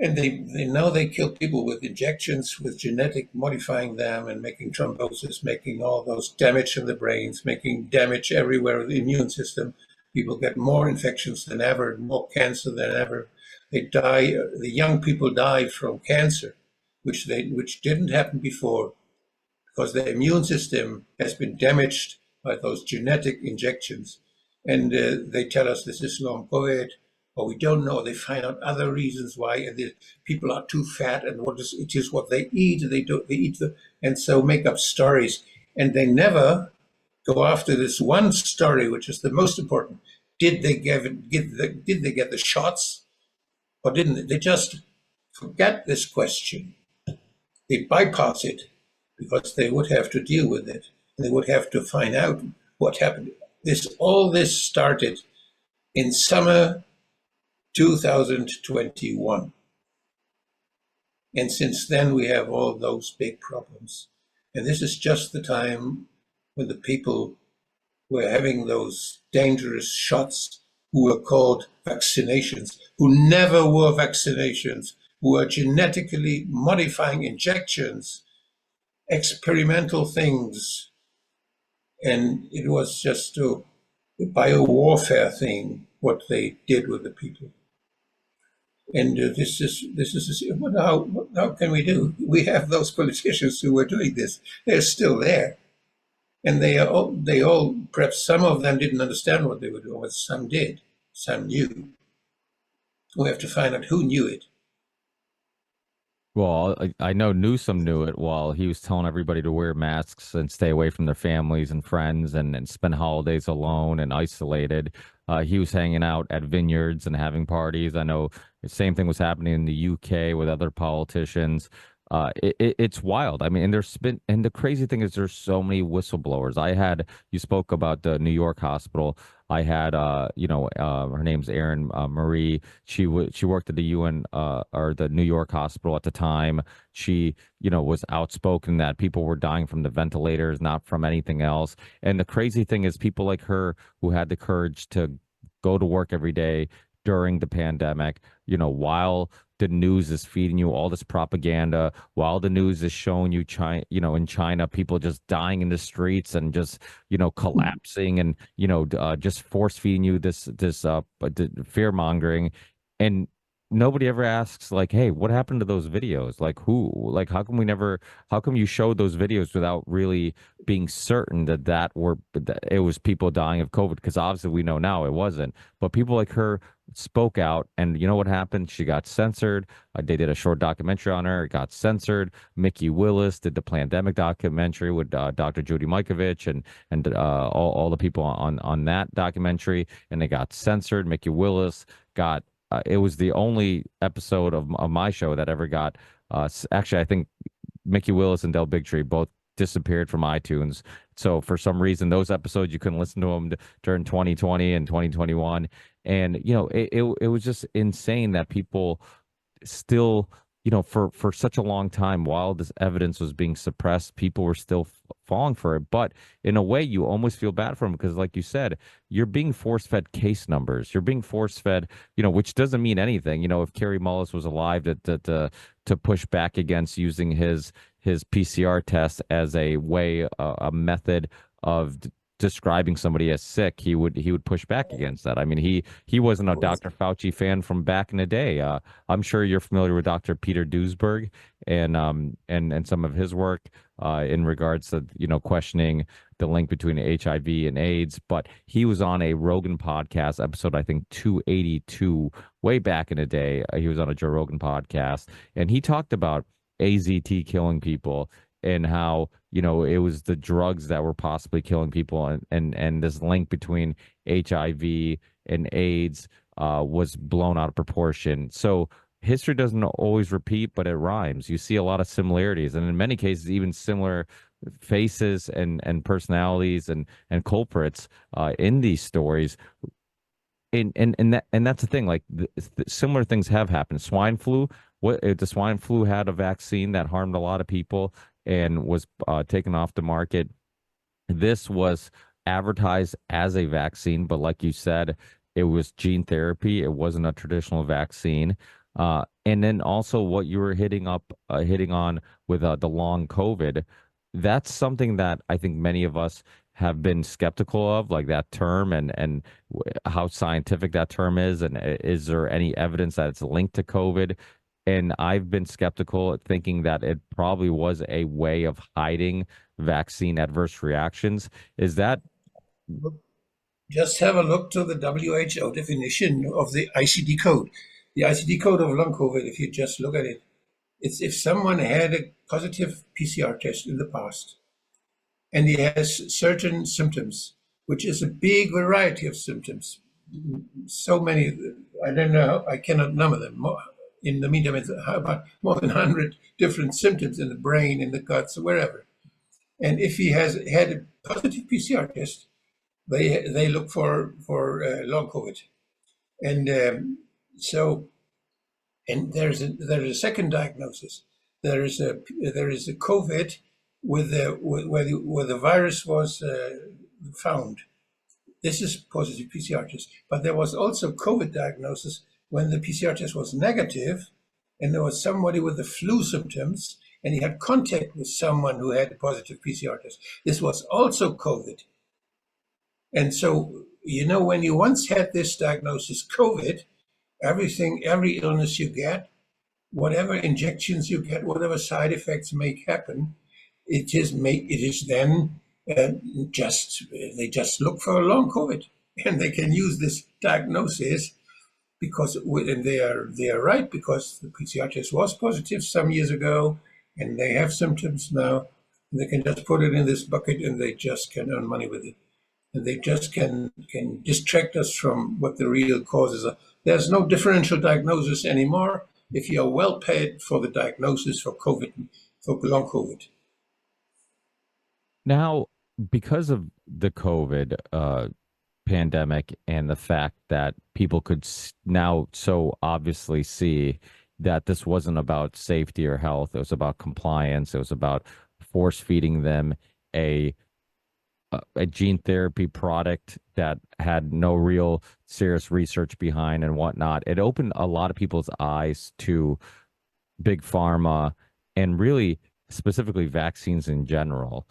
And they kill people with injections, with genetic modifying them and making thrombosis, making all those damage in the brains, making damage everywhere in the immune system. People get more infections than ever, more cancer than ever. They die. The young people die from cancer, which didn't happen before, because the immune system has been damaged by those genetic injections. And they tell us this is long COVID, or we don't know. They find out other reasons why, and people are too fat, and it is what they eat. And so make up stories, and they never go after this one story, which is the most important. Did they get the shots, or didn't they? They just forget this question. They bypass it because they would have to deal with it, and they would have to find out what happened. All this started in summer 2021. And since then, we have all those big problems. And this is just the time when the people were having those dangerous shots, who were called vaccinations, who never were vaccinations, who were genetically modifying injections, experimental things. And it was just a bio-warfare thing, what they did with the people. And this is how can we do? We have those politicians who were doing this. They're still there, and they all perhaps some of them didn't understand what they were doing, but some did. Some knew. We have to find out who knew it. Well, I know Newsom knew it while he was telling everybody to wear masks and stay away from their families and friends and spend holidays alone and isolated. He was hanging out at vineyards and having parties. I know the same thing was happening in the UK with other politicians. It's wild. I mean, and the crazy thing is there's so many whistleblowers. You spoke about the New York hospital. I had, her name's Erin Marie. She worked at the UN, or the New York hospital at the time. She, was outspoken that people were dying from the ventilators, not from anything else. And the crazy thing is people like her who had the courage to go to work every day during the pandemic, while the news is feeding you all this propaganda, while the news is showing you China, in China, people just dying in the streets and just, collapsing and, just force feeding you this fear mongering. And nobody ever asks, like, hey, what happened to those videos? Like, how come you showed those videos without really being certain that it was people dying of COVID? Because obviously we know now it wasn't. But people like her spoke out, and you know what happened? She got censored. They did a short documentary on her. It got censored. Mickey Willis did the pandemic documentary with Dr. Judy Mikovits and all the people on that documentary, and they got censored. Mickey Willis got. It was the only episode of my show that ever got. Actually, I think Mickey Willis and Del Bigtree both disappeared from iTunes. So for some reason, those episodes you couldn't listen to them during 2020 and 2021. And it was just insane that people still, for such a long time, while this evidence was being suppressed, people were still falling for it. But in a way, you almost feel bad for them because, like you said, you're being force-fed case numbers. You're being force-fed, which doesn't mean anything. If Kerry Mullis was alive to push back against using his PCR test as a method of describing somebody as sick, he would push back against that. I mean, he wasn't a Dr. Fauci fan from back in the day. I'm sure you're familiar with Dr. Peter Duesberg and some of his work in regards to questioning the link between HIV and AIDS. But he was on a Rogan podcast episode, I think 282, way back in the day. He was on a Joe Rogan podcast, and he talked about AZT killing people and how it was the drugs that were possibly killing people, and this link between HIV and AIDS was blown out of proportion. So history doesn't always repeat, but it rhymes. You see a lot of similarities, and in many cases, even similar faces and personalities and culprits in these stories. And that's the thing. Like similar things have happened. Swine flu. What if the swine flu had a vaccine that harmed a lot of people and was taken off the market? This was advertised as a vaccine, but like you said, it was gene therapy. It wasn't a traditional vaccine. And then also what you were hitting on with the long COVID, that's something that I think many of us have been skeptical of, like that term and how scientific that term is, and is there any evidence that it's linked to COVID? And I've been skeptical, thinking that it probably was a way of hiding vaccine adverse reactions. Is that Just have a look to the WHO definition of the ICD code. The ICD code of long COVID, if you just look at it, it's if someone had a positive PCR test in the past and he has certain symptoms, which is a big variety of symptoms. So many, I don't know, I cannot number them. In the meantime, it's about more than 100 different symptoms in the brain, in the guts, wherever. And if he has had a positive PCR test, they look for long COVID. And and there's a second diagnosis. There is a COVID where the virus was found. This is positive PCR test. But there was also COVID diagnosis when the PCR test was negative, and there was somebody with the flu symptoms, and he had contact with someone who had a positive PCR test. This was also COVID. And so, when you once had this diagnosis, COVID, every illness you get, whatever injections you get, whatever side effects may happen, it is then they just look for long COVID, and they can use this diagnosis because, and they are right, because the PCR test was positive some years ago, and they have symptoms now, and they can just put it in this bucket, and they just can earn money with it, and they just can distract us from what the real causes are. There's no differential diagnosis anymore. if you are well paid for the diagnosis for COVID, for long COVID. Now, because of the COVID pandemic and the fact that people could now so obviously see that this wasn't about safety or health, it was about compliance, it was about force feeding them a a gene therapy product that had no real serious research behind and whatnot. It opened a lot of people's eyes to big pharma and really specifically vaccines in general.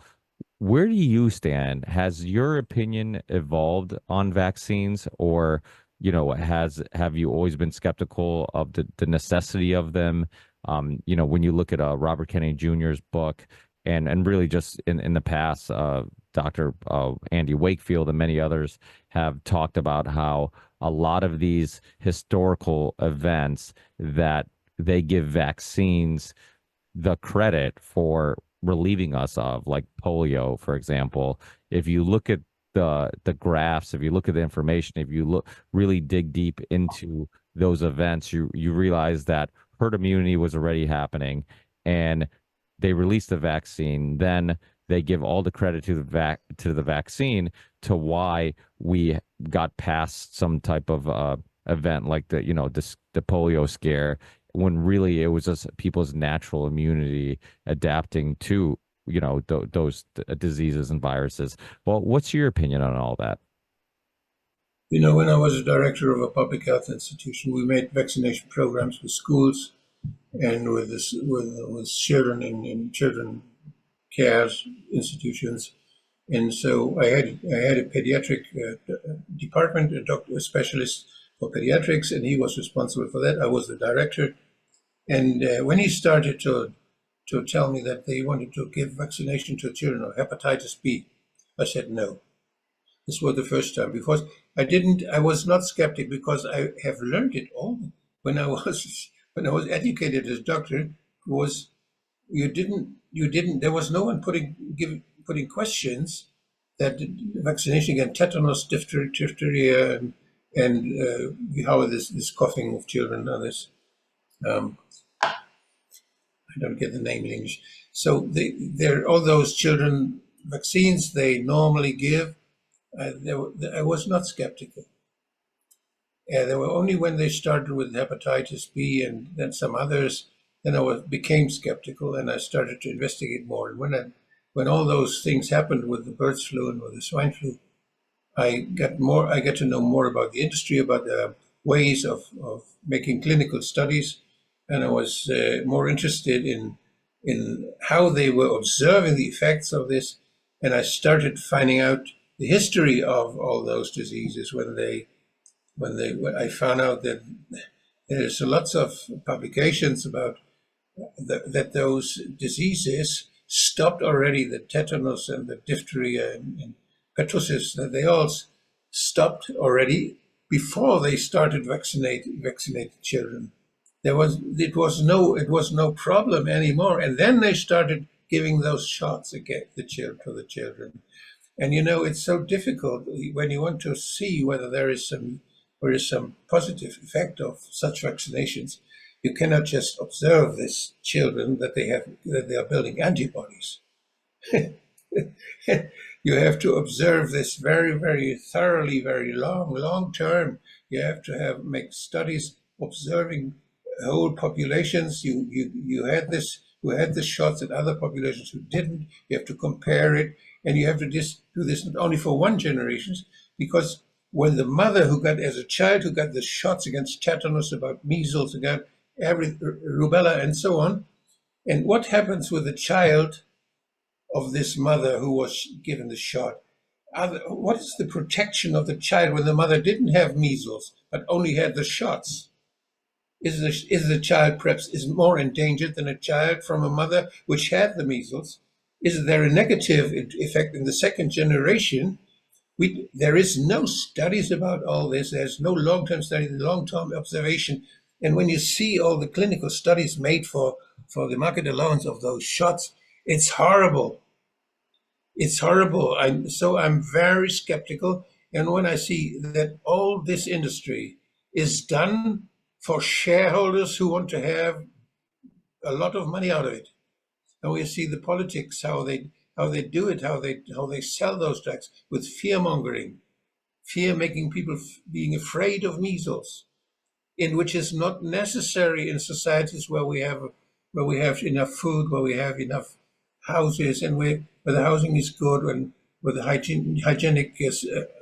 Where do you stand? Has your opinion evolved on vaccines, or have you always been skeptical of the necessity of them? When you look at Robert Kennedy Jr.'s book, and really just in the past, Dr. Andy Wakefield and many others have talked about how a lot of these historical events that they give vaccines the credit for relieving us of, like polio, for example. If you look at the graphs, if you look at the information, if you look really dig deep into those events, you realize that herd immunity was already happening, and they released the vaccine. Then they give all the credit to the vaccine to why we got past some type of event like the polio scare, when really it was just people's natural immunity adapting to those diseases and viruses. Well, what's your opinion on all that? When I was a director of a public health institution, we made vaccination programs with schools and with children in children care institutions. And so I had a pediatric department, a specialist for pediatrics, and he was responsible for that. I was the director. And when he started to tell me that they wanted to give vaccination to children of hepatitis B, I said no. This was the first time, because I was not skeptic, because I have learned it all when I was educated as a doctor. Was you didn't there was no one putting questions that vaccination against tetanus, diphtheria, and how this coughing of children and others. I don't get the name in English. So they're all those children vaccines they normally give. I was not skeptical. There were only when they started with hepatitis B and then some others, then became skeptical, and I started to investigate more. And when all those things happened with the bird flu and with the swine flu, I got to know more about the industry, about the ways of making clinical studies, and I was more interested in how they were observing the effects of this, and I started finding out the history of all those diseases. When I found out that there's lots of publications about that those diseases stopped already, the tetanus and the diphtheria and pertussis, that they all stopped already before they started vaccinate children. It was no problem anymore, and then they started giving those shots again to the children. And it's so difficult when you want to see whether there is some positive effect of such vaccinations. You cannot just observe these children that they are building antibodies. You have to observe this very, very thoroughly, very long term. You have to make studies observing whole populations. You had the shots at other populations who didn't. You have to compare it, and you have to do this not only for one generation, because when the mother as a child who got the shots against tetanus, about measles, got rubella, and so on, and what happens with the child of this mother who was given the shot? What is the protection of the child when the mother didn't have measles but only had the shots? Is the child perhaps more endangered than a child from a mother which had the measles? Is there a negative effect in the second generation? There is no studies about all this. There's no long-term study, long-term observation. And when you see all the clinical studies made for the market allowance of those shots, it's horrible. It's horrible. I'm very skeptical. And when I see that all this industry is done for shareholders who want to have a lot of money out of it. And we see the politics, how they do it, how they sell those drugs with fear mongering, fear making people being afraid of measles, in which is not necessary in societies where we have enough food, where we have enough houses, and where the housing is good, and where the hygienic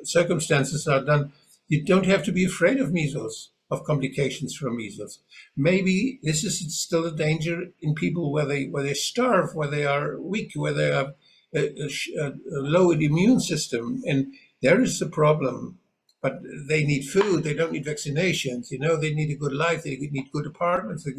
circumstances are done. You don't have to be afraid of measles, of complications from measles. Maybe this is still a danger in people where they starve, where they are weak, where they have a low immune system, and there is the problem. But they need food. They don't need vaccinations. They need a good life. They need good apartments. They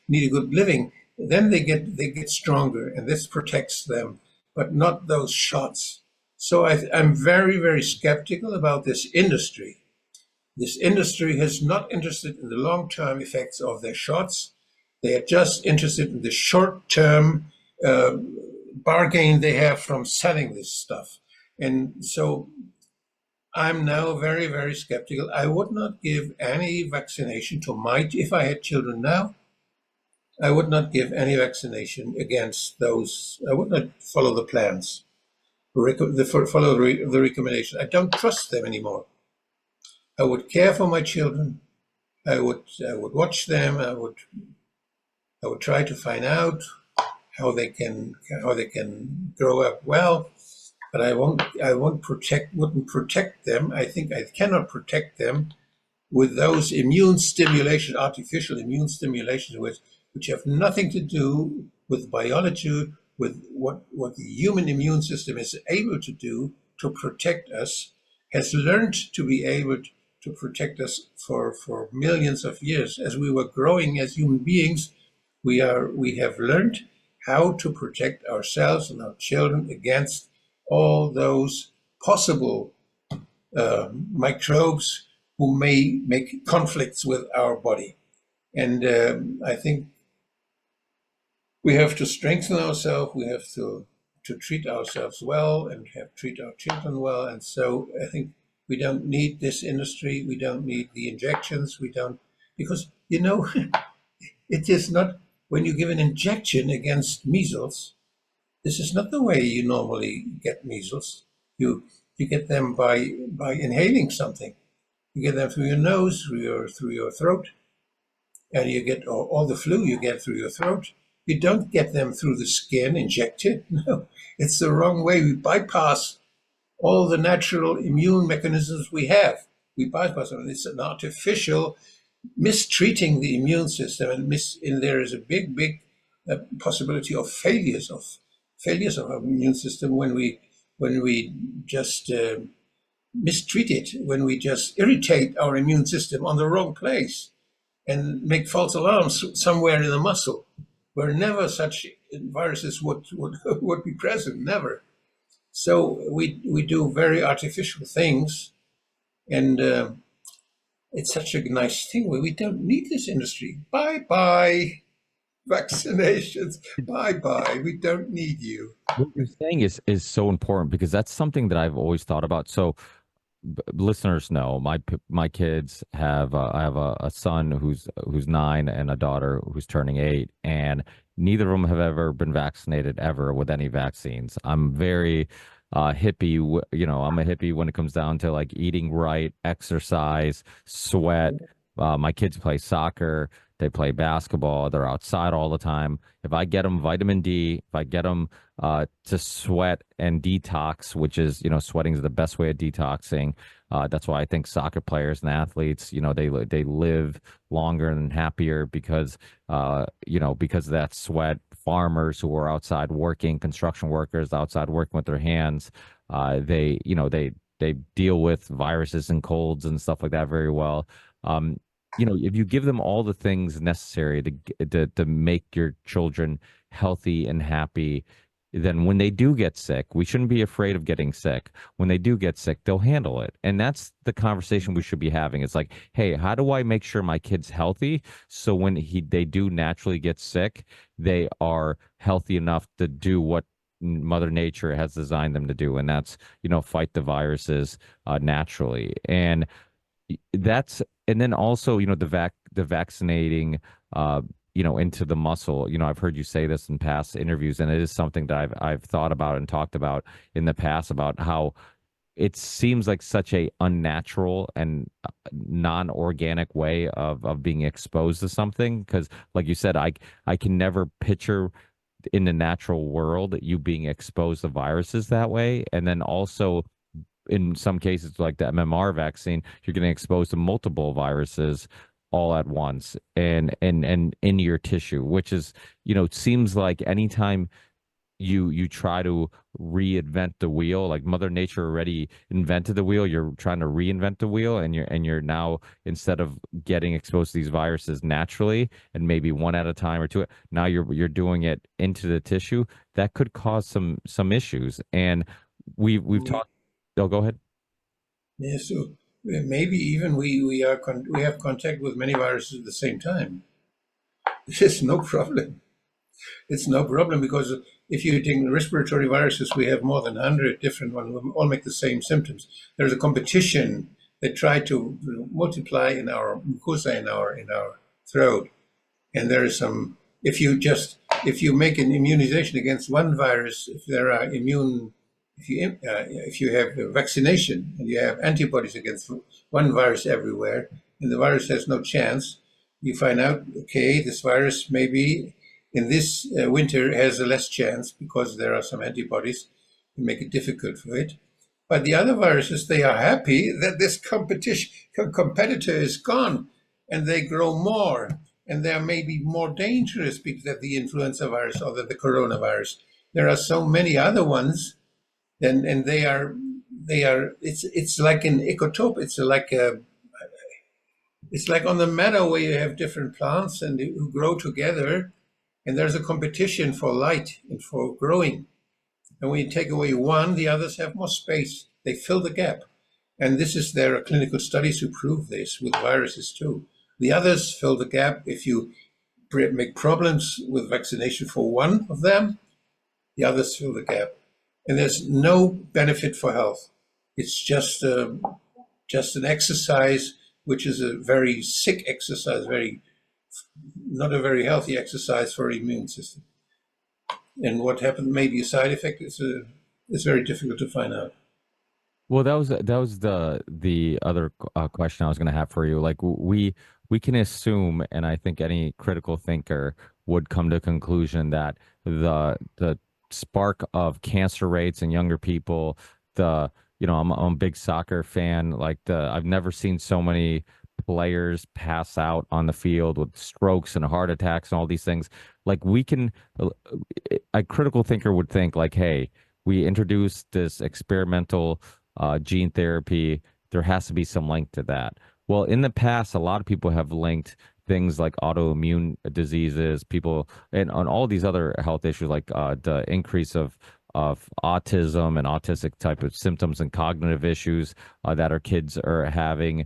need a good living. Then they get stronger, and this protects them, but not those shots. So I'm very, very skeptical about this industry. This industry is not interested in the long-term effects of their shots. They are just interested in the short-term bargain they have from selling this stuff. And so I'm now very, very skeptical. I would not give any vaccination if I had children now, I would not give any vaccination against those. I would not follow the plans, follow the recommendation. I don't trust them anymore. I would care for my children. I would watch them. I would try to find out how they can grow up well, but wouldn't protect them. I think I cannot protect them with those artificial immune stimulations, which have nothing to do with biology, with what the human immune system is able to do to protect us, has learned to be able to protect us for millions of years. As we were growing as human beings, we have learned how to protect ourselves and our children against all those possible microbes who may make conflicts with our body. And I think we have to strengthen ourselves. We have to treat ourselves well and treat our children well. And so I think we don't need this industry. We don't need the injections. We don't, because, it is not, when you give an injection against measles, this is not the way you normally get measles. You get them by inhaling something. You get them through your nose, through your throat, and you get all the flu you get through your throat. You don't get them through the skin injected. No, it's the wrong way. We bypass all the natural immune mechanisms we have. We bypass them. It's an artificial mistreating the immune system, and there is a big possibility of failures of our immune system when we just mistreat it, when we just irritate our immune system on the wrong place and make false alarms somewhere in the muscle where never such viruses would be present, never. So we do very artificial things, and it's such a nice thing. We don't need this industry. Bye-bye. Vaccinations. Bye-bye. We don't need you. What you're saying is so important, because that's something that I've always thought about. So listeners know my kids have I have a son who's 9 and a daughter who's turning 8, and neither of them have ever been vaccinated ever with any vaccines. I'm very hippie, I'm a hippie when it comes down to like eating right, exercise, sweat. My kids play soccer, they play basketball, they're outside all the time. If I get them vitamin D, if I get them to sweat and detox, which is, sweating is the best way of detoxing. That's why I think soccer players and athletes, they live longer and happier because of that sweat. Farmers who are outside working, construction workers outside working with their hands, they deal with viruses and colds and stuff like that very well. If you give them all the things necessary to make your children healthy and happy, then when they do get sick, we shouldn't be afraid of getting sick. When they do get sick, they'll handle it. And that's the conversation we should be having. It's like, hey, how do I make sure my kid's healthy so when they do naturally get sick, they are healthy enough to do what Mother Nature has designed them to do, and that's, fight the viruses naturally. And then also, the vaccinating, into the muscle. I've heard you say this in past interviews, and it is something that I've thought about and talked about in the past about how it seems like such a unnatural and non-organic way of being exposed to something. Because, like you said, I can never picture in the natural world you being exposed to viruses that way, and then also in some cases like the MMR vaccine, you're getting exposed to multiple viruses all at once and in your tissue, which is, it seems like anytime you try to reinvent the wheel, like Mother Nature already invented the wheel, you're trying to reinvent the wheel, and you're now, instead of getting exposed to these viruses naturally and maybe one at a time or two, now you're doing it into the tissue. That could cause some issues. And we've talked. Oh, go ahead. Yeah, so maybe even we have contact with many viruses at the same time. It's no problem. It's no problem because if you take respiratory viruses, we have more than 100 different ones who all make the same symptoms. There's a competition that try to multiply in our mucosa, in our throat. And there is some, if you make an immunization against one virus, if there are if you have a vaccination and you have antibodies against one virus everywhere, and the virus has no chance, you find out, okay, this virus maybe in this winter has a less chance because there are some antibodies that make it difficult for it. But the other viruses, they are happy that this competitor is gone, and they grow more, and they are maybe more dangerous because of the influenza virus or the coronavirus. There are so many other ones, and they are. It's like an ecotope. It's like on the meadow where you have different plants and who grow together, and there's a competition for light and for growing. And when you take away one, the others have more space. They fill the gap. And there are clinical studies who prove this with viruses too. The others fill the gap. If you make problems with vaccination for one of them, the others fill the gap. And there's no benefit for health. It's just an exercise, which is a very sick exercise, not a very healthy exercise for the immune system. And what happened, maybe a side effect, is very difficult to find out. Well, that was the other question I was going to have for you. Like we can assume, and I think any critical thinker would come to a conclusion that the spark of cancer rates in younger people, I'm a big soccer fan. Like I've never seen so many players pass out on the field with strokes and heart attacks and all these things. Like a critical thinker would think like, hey, we introduced this experimental gene therapy. There has to be some link to that. Well, in the past, a lot of people have linked things like autoimmune diseases, people, and on all these other health issues, like the increase of autism and autistic type of symptoms and cognitive issues that our kids are having,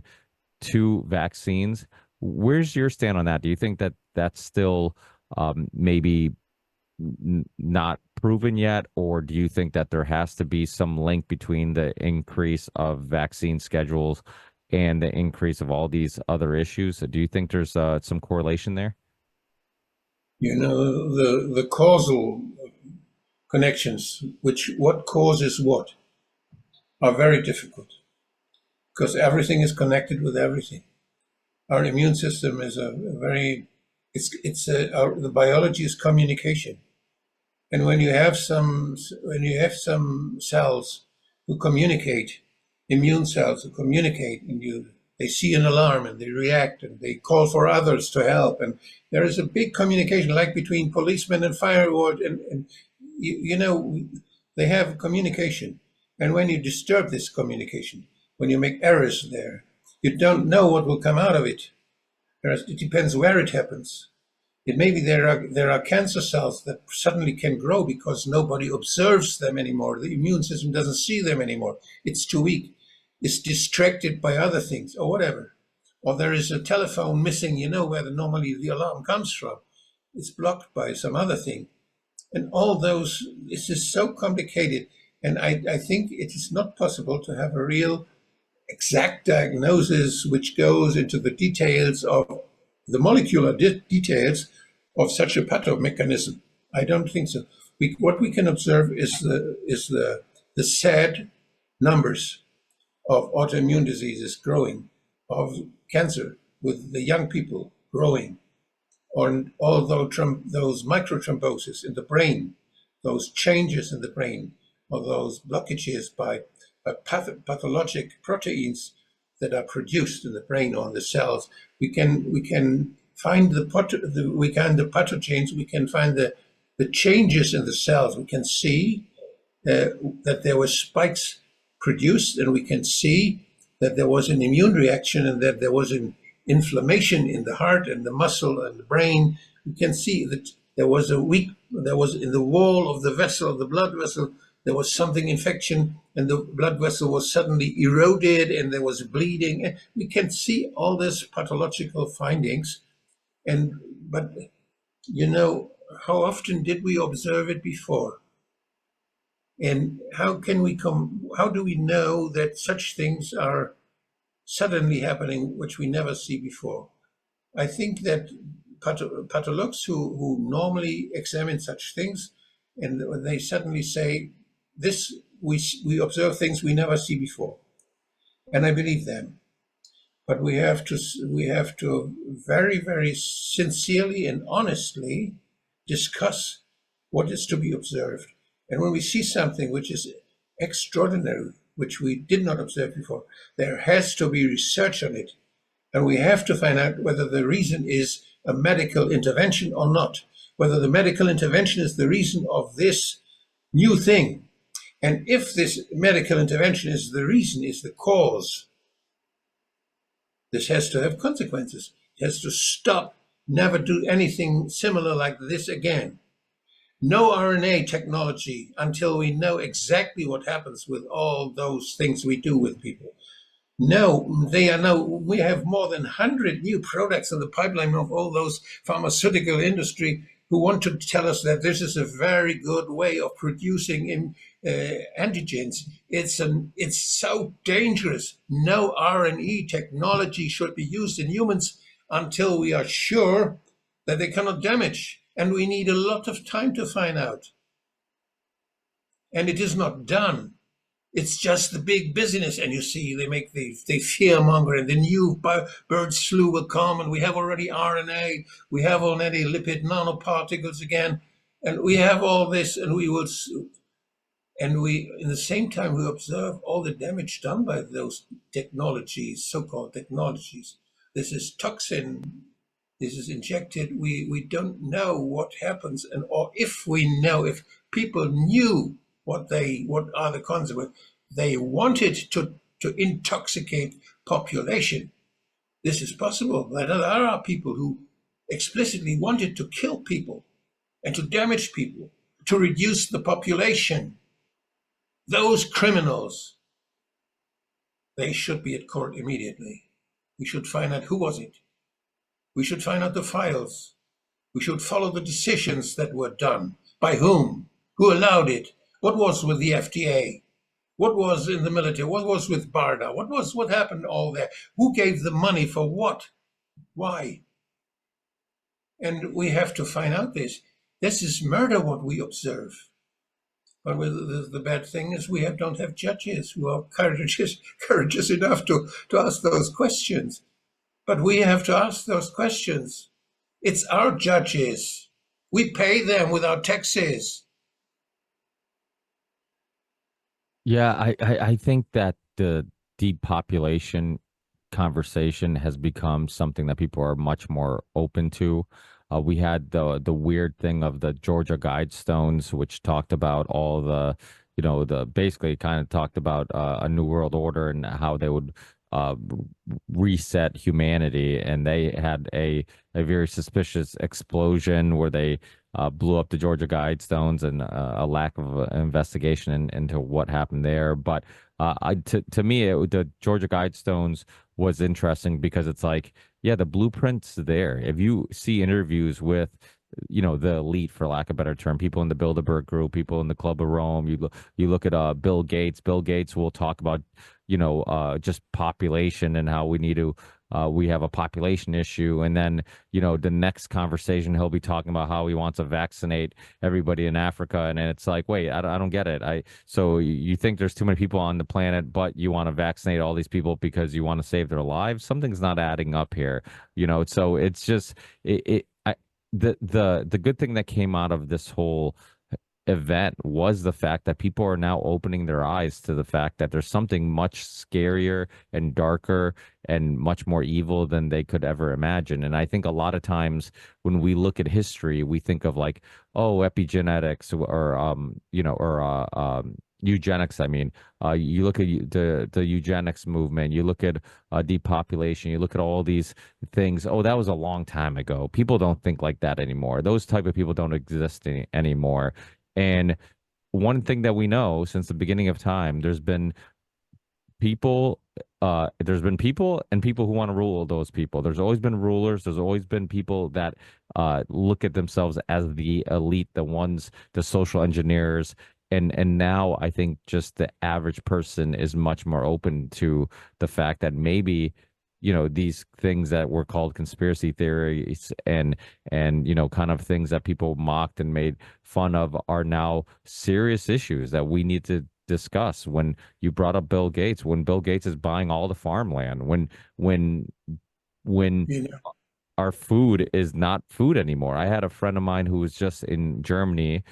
to vaccines. Where's your stand on that? Do you think that that's still maybe not proven yet, or do you think that there has to be some link between the increase of vaccine schedules and the increase of all these other issues? Do you think there's some correlation there? The causal connections, what causes what, are very difficult because everything is connected with everything. Our immune system is the biology is communication. And when you have some cells who communicate, immune cells who communicate, and they see an alarm and they react and they call for others to help, and there is a big communication, like between policemen and firewood, and they have communication. And when you disturb this communication, when you make errors there, you don't know what will come out of it. It depends where it happens. It may be there are cancer cells that suddenly can grow because nobody observes them anymore. The immune system doesn't see them anymore. It's too weak. It's distracted by other things or whatever. Or there is a telephone missing, where normally the alarm comes from. It's blocked by some other thing. And all those, this is so complicated. And I think it is not possible to have a real exact diagnosis which goes into the details of the molecular details of such a pathomechanism. I don't think so. What we can observe is the sad numbers of autoimmune diseases growing, of cancer with the young people growing, or although those microthrombosis in the brain, those changes in the brain, or those blockages by pathologic proteins that are produced in the brain or in the cells, we can find the pathogens, we can find the changes in the cells. We can see that there were spikes produced, and we can see that there was an immune reaction and that there was an inflammation in the heart and the muscle and the brain. We can see that there was in the wall of the vessel, the blood vessel, there was something infection, and the blood vessel was suddenly eroded and there was bleeding. And we can see all these pathological findings. But how often did we observe it before? And how do we know that such things are suddenly happening, which we never see before? I think that pathologists who normally examine such things, and when they suddenly say, this, we observe things we never see before. And I believe them. But we have to very, very sincerely and honestly discuss what is to be observed. And when we see something which is extraordinary, which we did not observe before, there has to be research on it. And we have to find out whether the reason is a medical intervention or not, whether the medical intervention is the reason of this new thing. And if this medical intervention is the reason, is the cause, this has to have consequences. It has to stop, never do anything similar like this again. No RNA technology until we know exactly what happens with all those things we do with people. No, we have more than 100 new products in the pipeline of all those pharmaceutical industry who want to tell us that this is a very good way of producing antigens. It's so dangerous. No RNA technology should be used in humans until we are sure that they cannot damage. And we need a lot of time to find out. And it is not done. It's just the big business. And you see, they fear monger, and the new bird flu will come, and we have already RNA, we have already lipid nanoparticles again, and we have all this, and in the same time, we observe all the damage done by those technologies, so-called technologies. This is toxin. This is injected. We don't know what happens, or if people knew what are the consequences. They wanted to intoxicate population. This is possible. There are people who explicitly wanted to kill people and to damage people, to reduce the population. Those criminals, they should be at court immediately. We should find out who was it. We should find out the files. We should follow the decisions that were done. By whom? Who allowed it? What was with the FDA? What was in the military? What was with BARDA? What happened all there? Who gave the money for what? Why? And we have to find out this. This is murder, what we observe. But the bad thing is we don't have judges who are courageous enough to ask those questions. But we have to ask those questions. It's our judges. We pay them with our taxes. Yeah, I think that the depopulation conversation has become something that people are much more open to. We had the weird thing of the Georgia Guidestones, which talked about all the basically kind of talked about a new world order and how they would reset humanity, and they had a very suspicious explosion where they blew up the Georgia Guidestones, and a lack of investigation into what happened there. But to me, the Georgia Guidestones was interesting because it's like, yeah, the blueprint's there. If you see interviews with, the elite, for lack of a better term, people in the Bilderberg group, people in the Club of Rome, you look at Bill Gates. Bill Gates will talk about, just population and how we need to we have a population issue, and then the next conversation he'll be talking about how he wants to vaccinate everybody in Africa, and it's like, wait, I don't get it. So you think there's too many people on the planet, but you want to vaccinate all these people because you want to save their lives? Something's not adding up here, So it's just the good thing that came out of this whole event was the fact that people are now opening their eyes to the fact that there's something much scarier and darker and much more evil than they could ever imagine. And I think a lot of times when we look at history, we think of like, oh, epigenetics or eugenics. I mean, you look at the eugenics movement, you look at depopulation, you look at all these things. Oh, that was a long time ago. People don't think like that anymore. Those type of people don't exist anymore. And one thing that we know since the beginning of time, people there's been people and people who want to rule those people. There's always been rulers. There's always been people that look at themselves as the elite, the social engineers. And now I think just the average person is much more open to the fact that maybe these things that were called conspiracy theories and kind of things that people mocked and made fun of are now serious issues that we need to discuss. When you brought up Bill Gates, when Bill Gates is buying all the farmland, when You know, our food is not food anymore. I had a friend of mine who was just in Germany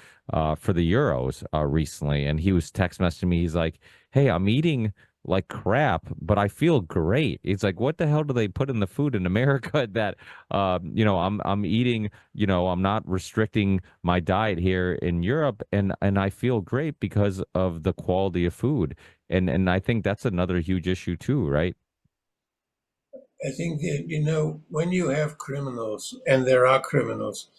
for the Euros recently, and he was text messaging me. He's like, "Hey, I'm eating like crap, but I feel great." It's like, what the hell do they put in the food in America that I'm eating, I'm not restricting my diet here in Europe, and I feel great because of the quality of food. And I think that's another huge issue too, right? I think that, when you have criminals, and there are criminals,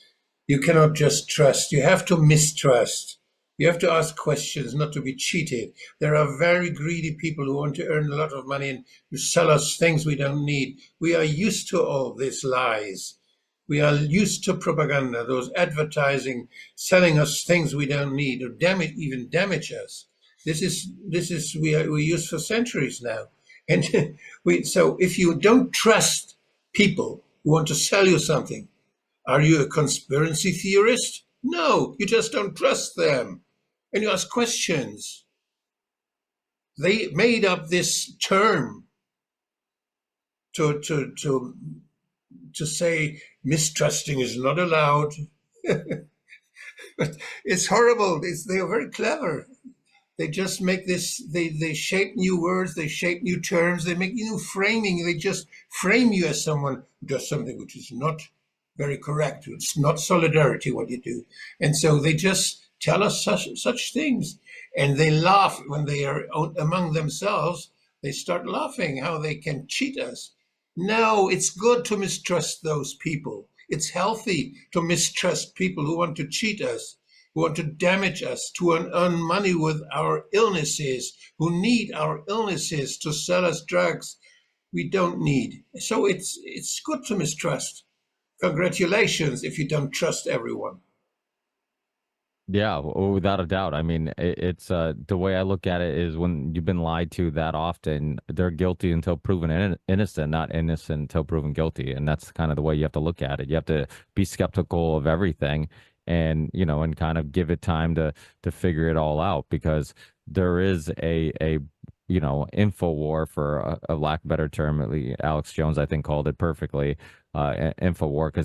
you cannot just trust. You have to mistrust. You have to ask questions, not to be cheated. There are very greedy people who want to earn a lot of money and who sell us things we don't need. We are used to all these lies. We are used to propaganda, those advertising, selling us things we don't need or even damage us. This is we use for centuries now, and so if you don't trust people who want to sell you something, are you a conspiracy theorist? No, you just don't trust them. And you ask questions. They made up this term to say mistrusting is not allowed. But it's horrible. They are very clever. They just make this, they shape new words, they shape new terms, they make new framing. They just frame you as someone who does something which is not very correct. It's not solidarity what you do. And so they just tell us such things. And they laugh when they are among themselves. They start laughing how they can cheat us. No, it's good to mistrust those people. It's healthy to mistrust people who want to cheat us, who want to damage us, to earn money with our illnesses, who need our illnesses to sell us drugs we don't need. So it's good to mistrust. Congratulations if you don't trust everyone. Yeah, without a doubt. I mean, it's the way I look at it is when you've been lied to that often, they're guilty until proven innocent, not innocent until proven guilty. And that's kind of the way you have to look at it. You have to be skeptical of everything and, and kind of give it time to figure it all out because there is a info war for a lack of a better term. At least Alex Jones, I think, called it perfectly, info war, because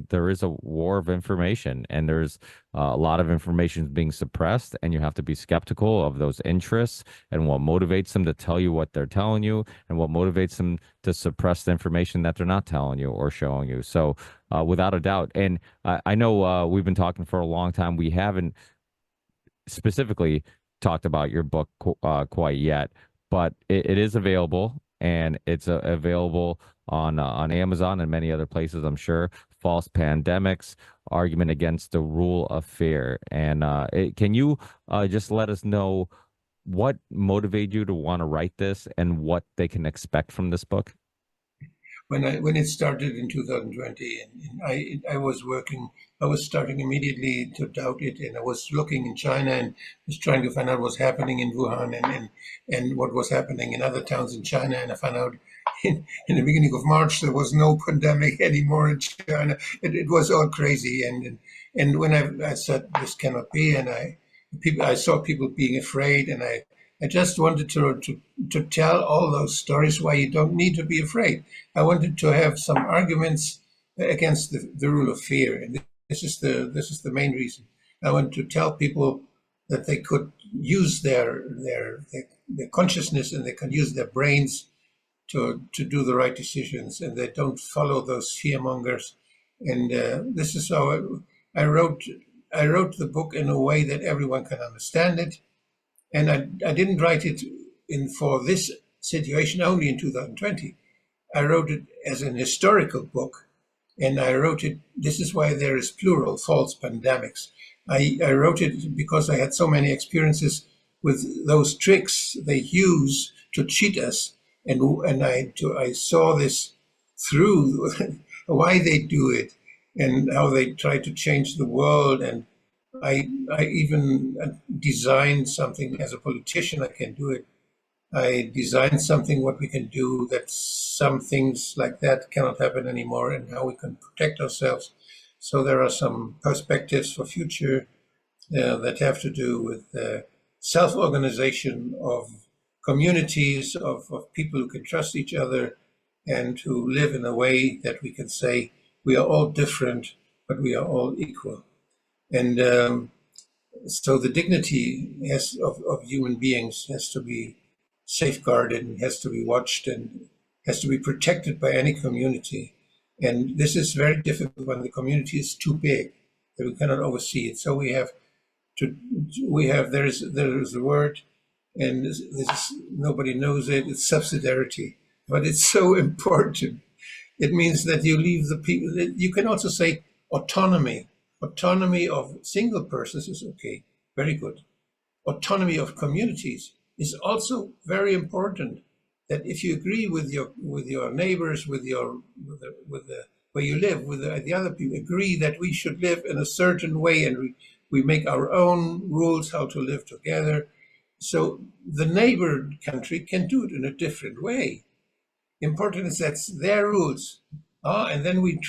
there is a war of information, and there's a lot of information being suppressed, and you have to be skeptical of those interests and what motivates them to tell you what they're telling you, and what motivates them to suppress the information that they're not telling you or showing you. So, without a doubt, and I know we've been talking for a long time. We haven't specifically talked about your book quite yet, but it is available, and it's available on Amazon and many other places, I'm sure. False Pandemics: Argument Against the Rule of Fear. And can you just let us know what motivated you to want to write this and what they can expect from this book? when it started in 2020, and I was working. I was starting immediately to doubt it, and I was looking in China and was trying to find out what's happening in Wuhan and what was happening in other towns in China. And I found out in the beginning of March there was no pandemic anymore in China. It was all crazy, and when I said this cannot be, and I saw people being afraid, and I just wanted to tell all those stories why you don't need to be afraid. I wanted to have some arguments against the rule of fear, and this is the main reason. I want to tell people that they could use their consciousness, and they can use their brains to do the right decisions, and they don't follow those fearmongers. And this is how I wrote. I wrote the book in a way that everyone can understand it, and I didn't write it in for this situation only in 2020. I wrote it as an historical book, and I wrote it. This is why there is plural, false pandemics. I wrote it because I had so many experiences with those tricks they use to cheat us, and I saw this through why they do it and how they try to change the world. And I even designed something as a politician. I can do it. I designed something what we can do that some things like that cannot happen anymore, and how we can protect ourselves. So there are some perspectives for future that have to do with self-organization of communities of people who can trust each other and who live in a way that we can say we are all different, but we are all equal. And so the dignity of human beings has to be safeguarded and has to be watched and has to be protected by any community. And this is very difficult when the community is too big, that we cannot oversee it. So there is a word, and this is, nobody knows it, it's subsidiarity, but it's so important. It means that you leave the people, you can also say autonomy. Autonomy of single persons is okay, very good. Autonomy of communities is also very important. That if you agree with your neighbors, with the where you live, with the other people, agree that we should live in a certain way, and we make our own rules how to live together. So the neighbor country can do it in a different way. Important is that's their rules. And then we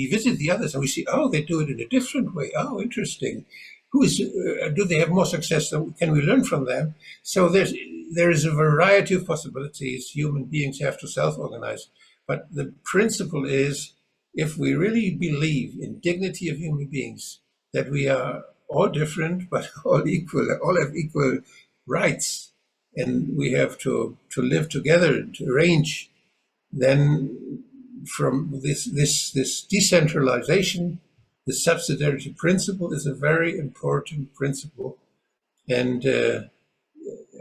visit the others and we see, oh, they do it in a different way. Oh, interesting. Do they have more success? Can we learn from them? So there is a variety of possibilities. Human beings have to self-organize. But the principle is, if we really believe in dignity of human beings, that we are all different, but all equal, all have equal rights, and we have to live together, to arrange, then from this decentralization, the subsidiarity principle is a very important principle. And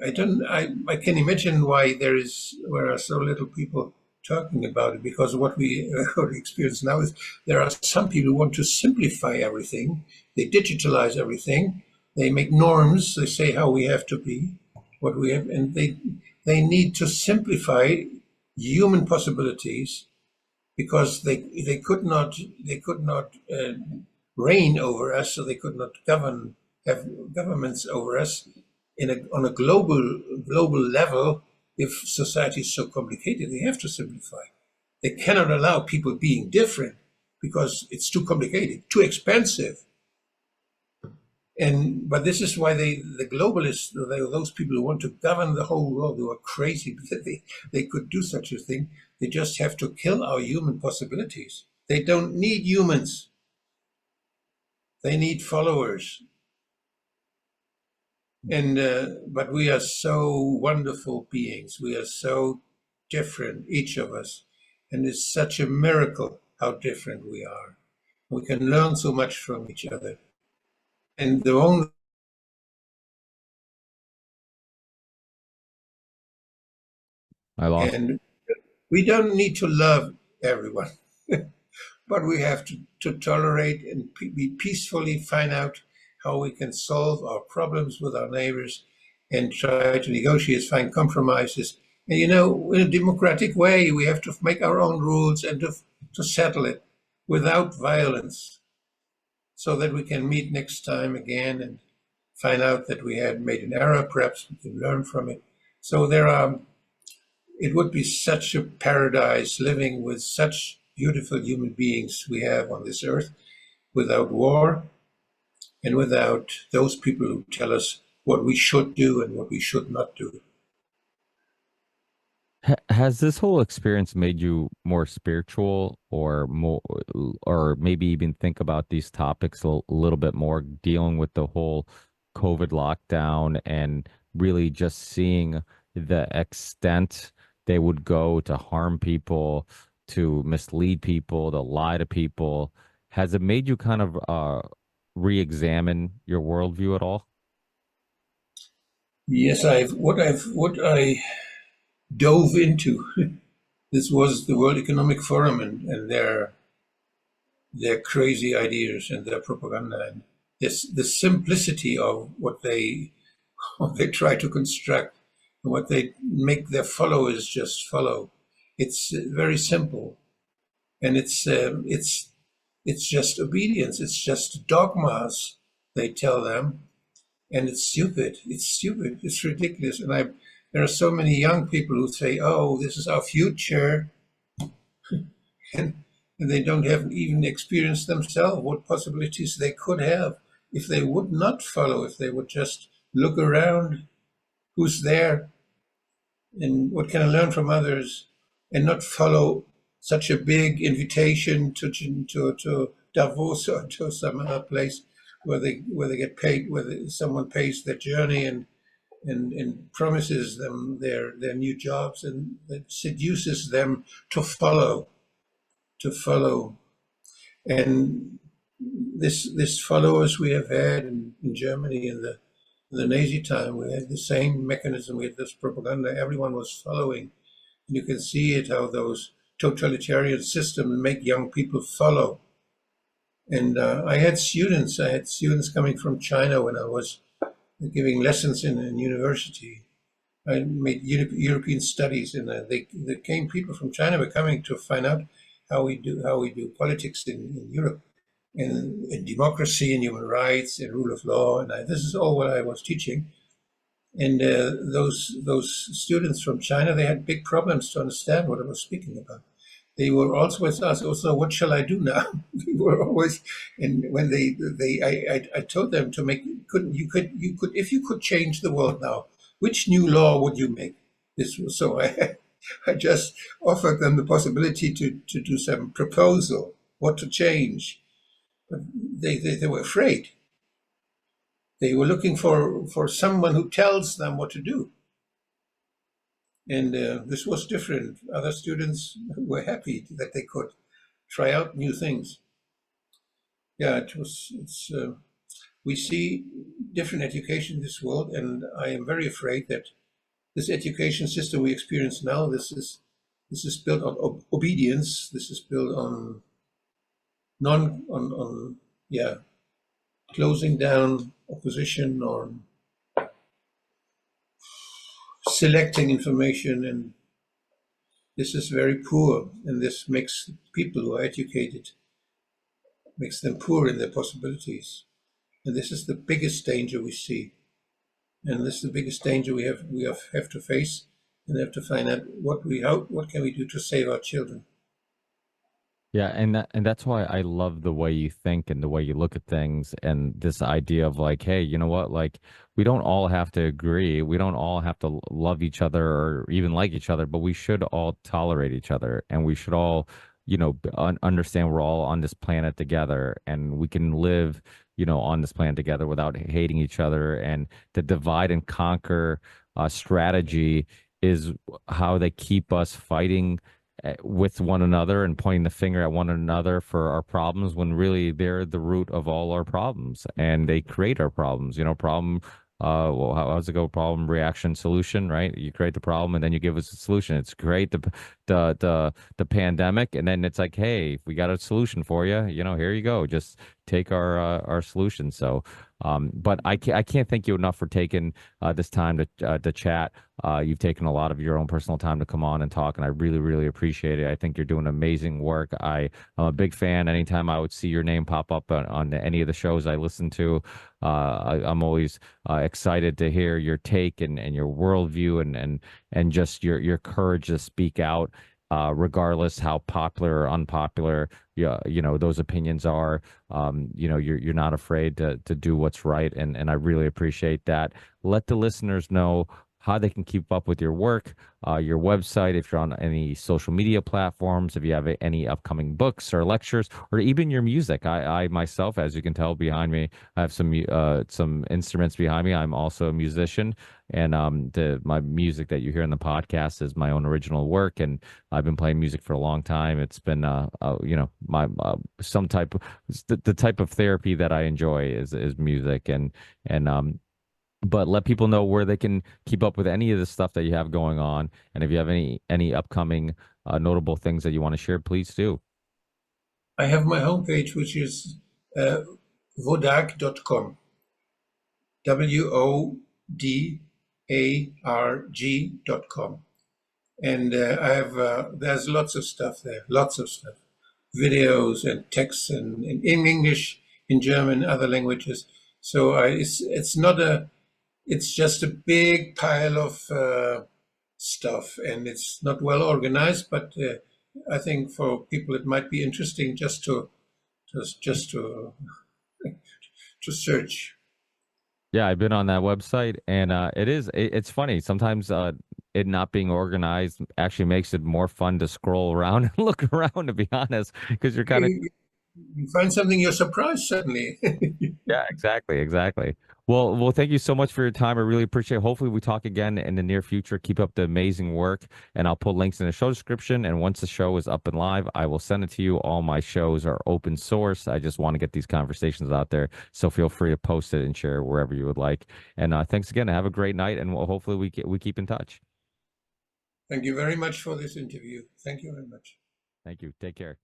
I can imagine why there are so little people talking about it, because what we experience now is there are some people who want to simplify everything. They digitalize everything. They make norms. They say how we have to be, what we have, and they need to simplify human possibilities, because they could not reign over us, so they could not have governments over us on a global level. If society is so complicated, they have to simplify. They cannot allow people being different because it's too complicated, too expensive. But this is why the globalists, those people who want to govern the whole world, who are crazy that they could do such a thing. They just have to kill our human possibilities. They don't need humans. They need followers. But we are so wonderful beings. We are so different, each of us. And it's such a miracle how different we are. We can learn so much from each other. And the only and we don't need to love everyone, but we have to tolerate and be peacefully find out how we can solve our problems with our neighbors and try to negotiate, find compromises, And in a democratic way, we have to make our own rules and to settle it without violence, so that we can meet next time again and find out that we had made an error. Perhaps we can learn from it. So it would be such a paradise living with such beautiful human beings we have on this earth, without war and without those people who tell us what we should do and what we should not do. Has this whole experience made you more spiritual or more, or maybe even think about these topics a little bit more, dealing with the whole COVID lockdown and really just seeing the extent they would go to harm people, to mislead people, to lie to people? Has it made you kind of re-examine your worldview at all? Yes, what I dove into. This was the World Economic Forum and their crazy ideas and their propaganda, and the simplicity of what they try to construct and what they make their followers just follow. It's very simple, and it's just obedience. It's just dogmas they tell them, and it's stupid. It's stupid. It's ridiculous. There are so many young people who say, "Oh, this is our future," and, and they don't have even experienced themselves what possibilities they could have if they would not follow, if they would just look around, who's there, and what can I learn from others, and not follow such a big invitation to Davos or to some other place where they get paid, someone pays their journey and promises them their new jobs, and that seduces them to follow. And this followers we have had in Germany in the Nazi time, we had the same mechanism. We had this propaganda. Everyone was following. And you can see it, how those totalitarian systems make young people follow. And I had students coming from China when I was giving lessons in university. I made European studies, and they came people from China were coming to find out how we do politics in Europe, and democracy and human rights and rule of law. And this is all what I was teaching. And those students from China, they had big problems to understand what I was speaking about. They were always asked, also, what shall I do now? They were always, and when I told them to make, you could, if you could change the world now, which new law would you make? This was so I just offered them the possibility to do some proposal, what to change. But they were afraid. They were looking for someone who tells them what to do. And this was different. Other students were happy that they could try out new things. Yeah, we see different education in this world, and I am very afraid that this education system we experience now, this is built on obedience. This is built on non on yeah, closing down opposition, or selecting information, and this is very poor, and this makes people who are educated, makes them poor in their possibilities. And this is the biggest danger we see. And this is the biggest danger we have to face, and have to find out what can we do to save our children. Yeah, and that's why I love the way you think and the way you look at things, and this idea of like, hey, you know what? Like, we don't all have to agree. We don't all have to love each other or even like each other, but we should all tolerate each other, and we should all, understand we're all on this planet together, and we can live, on this planet together without hating each other. And the divide and conquer strategy is how they keep us fighting with one another and pointing the finger at one another for our problems, when really they're the root of all our problems, and they create our problems. Problem, well, how's it go? Problem, reaction, solution, right? You create the problem and then you give us a solution. It's great, the pandemic, and then it's like, hey, we got a solution for you. Here you go. Just take our solution. So But I can't thank you enough for taking this time to chat. You've taken a lot of your own personal time to come on and talk, and I really, really appreciate it. I think you're doing amazing work. I'm a big fan. Anytime I would see your name pop up on any of the shows I listen to, I'm always excited to hear your take and your worldview and just your courage to speak out, regardless how popular or unpopular those opinions are. You're not afraid to do what's right, and I really appreciate that. Let the listeners know how they can keep up with your work, your website, if you're on any social media platforms, if you have any upcoming books or lectures, or even your music. I myself, as you can tell behind me, I have some instruments behind me. I'm also a musician, and my music that you hear in the podcast is my own original work, and I've been playing music for a long time. It's been my some type of the type of therapy that I enjoy is music, and but let people know where they can keep up with any of the stuff that you have going on, and if you have any upcoming notable things that you want to share, please do. I have my homepage, which is wodarg.com. WODARG.com. And I have there's lots of stuff there, lots of stuff, videos and texts, and in English, in German, other languages. So it's not it's just a big pile of stuff, and it's not well organized. But I think for people it might be interesting just to to search. Yeah, I've been on that website, and it's funny sometimes. It not being organized actually makes it more fun to scroll around and look around, to be honest, because you're kind of. You find something, you're surprised suddenly. Yeah, exactly, exactly. Well, thank you so much for your time. I really appreciate it. Hopefully we talk again in the near future. Keep up the amazing work, and I'll put links in the show description. And once the show is up and live, I will send it to you. All my shows are open source. I just want to get these conversations out there, so feel free to post it and share wherever you would like. And thanks again. Have a great night, and hopefully we keep in touch. Thank you very much for this interview. Thank you very much. Thank you. Take care.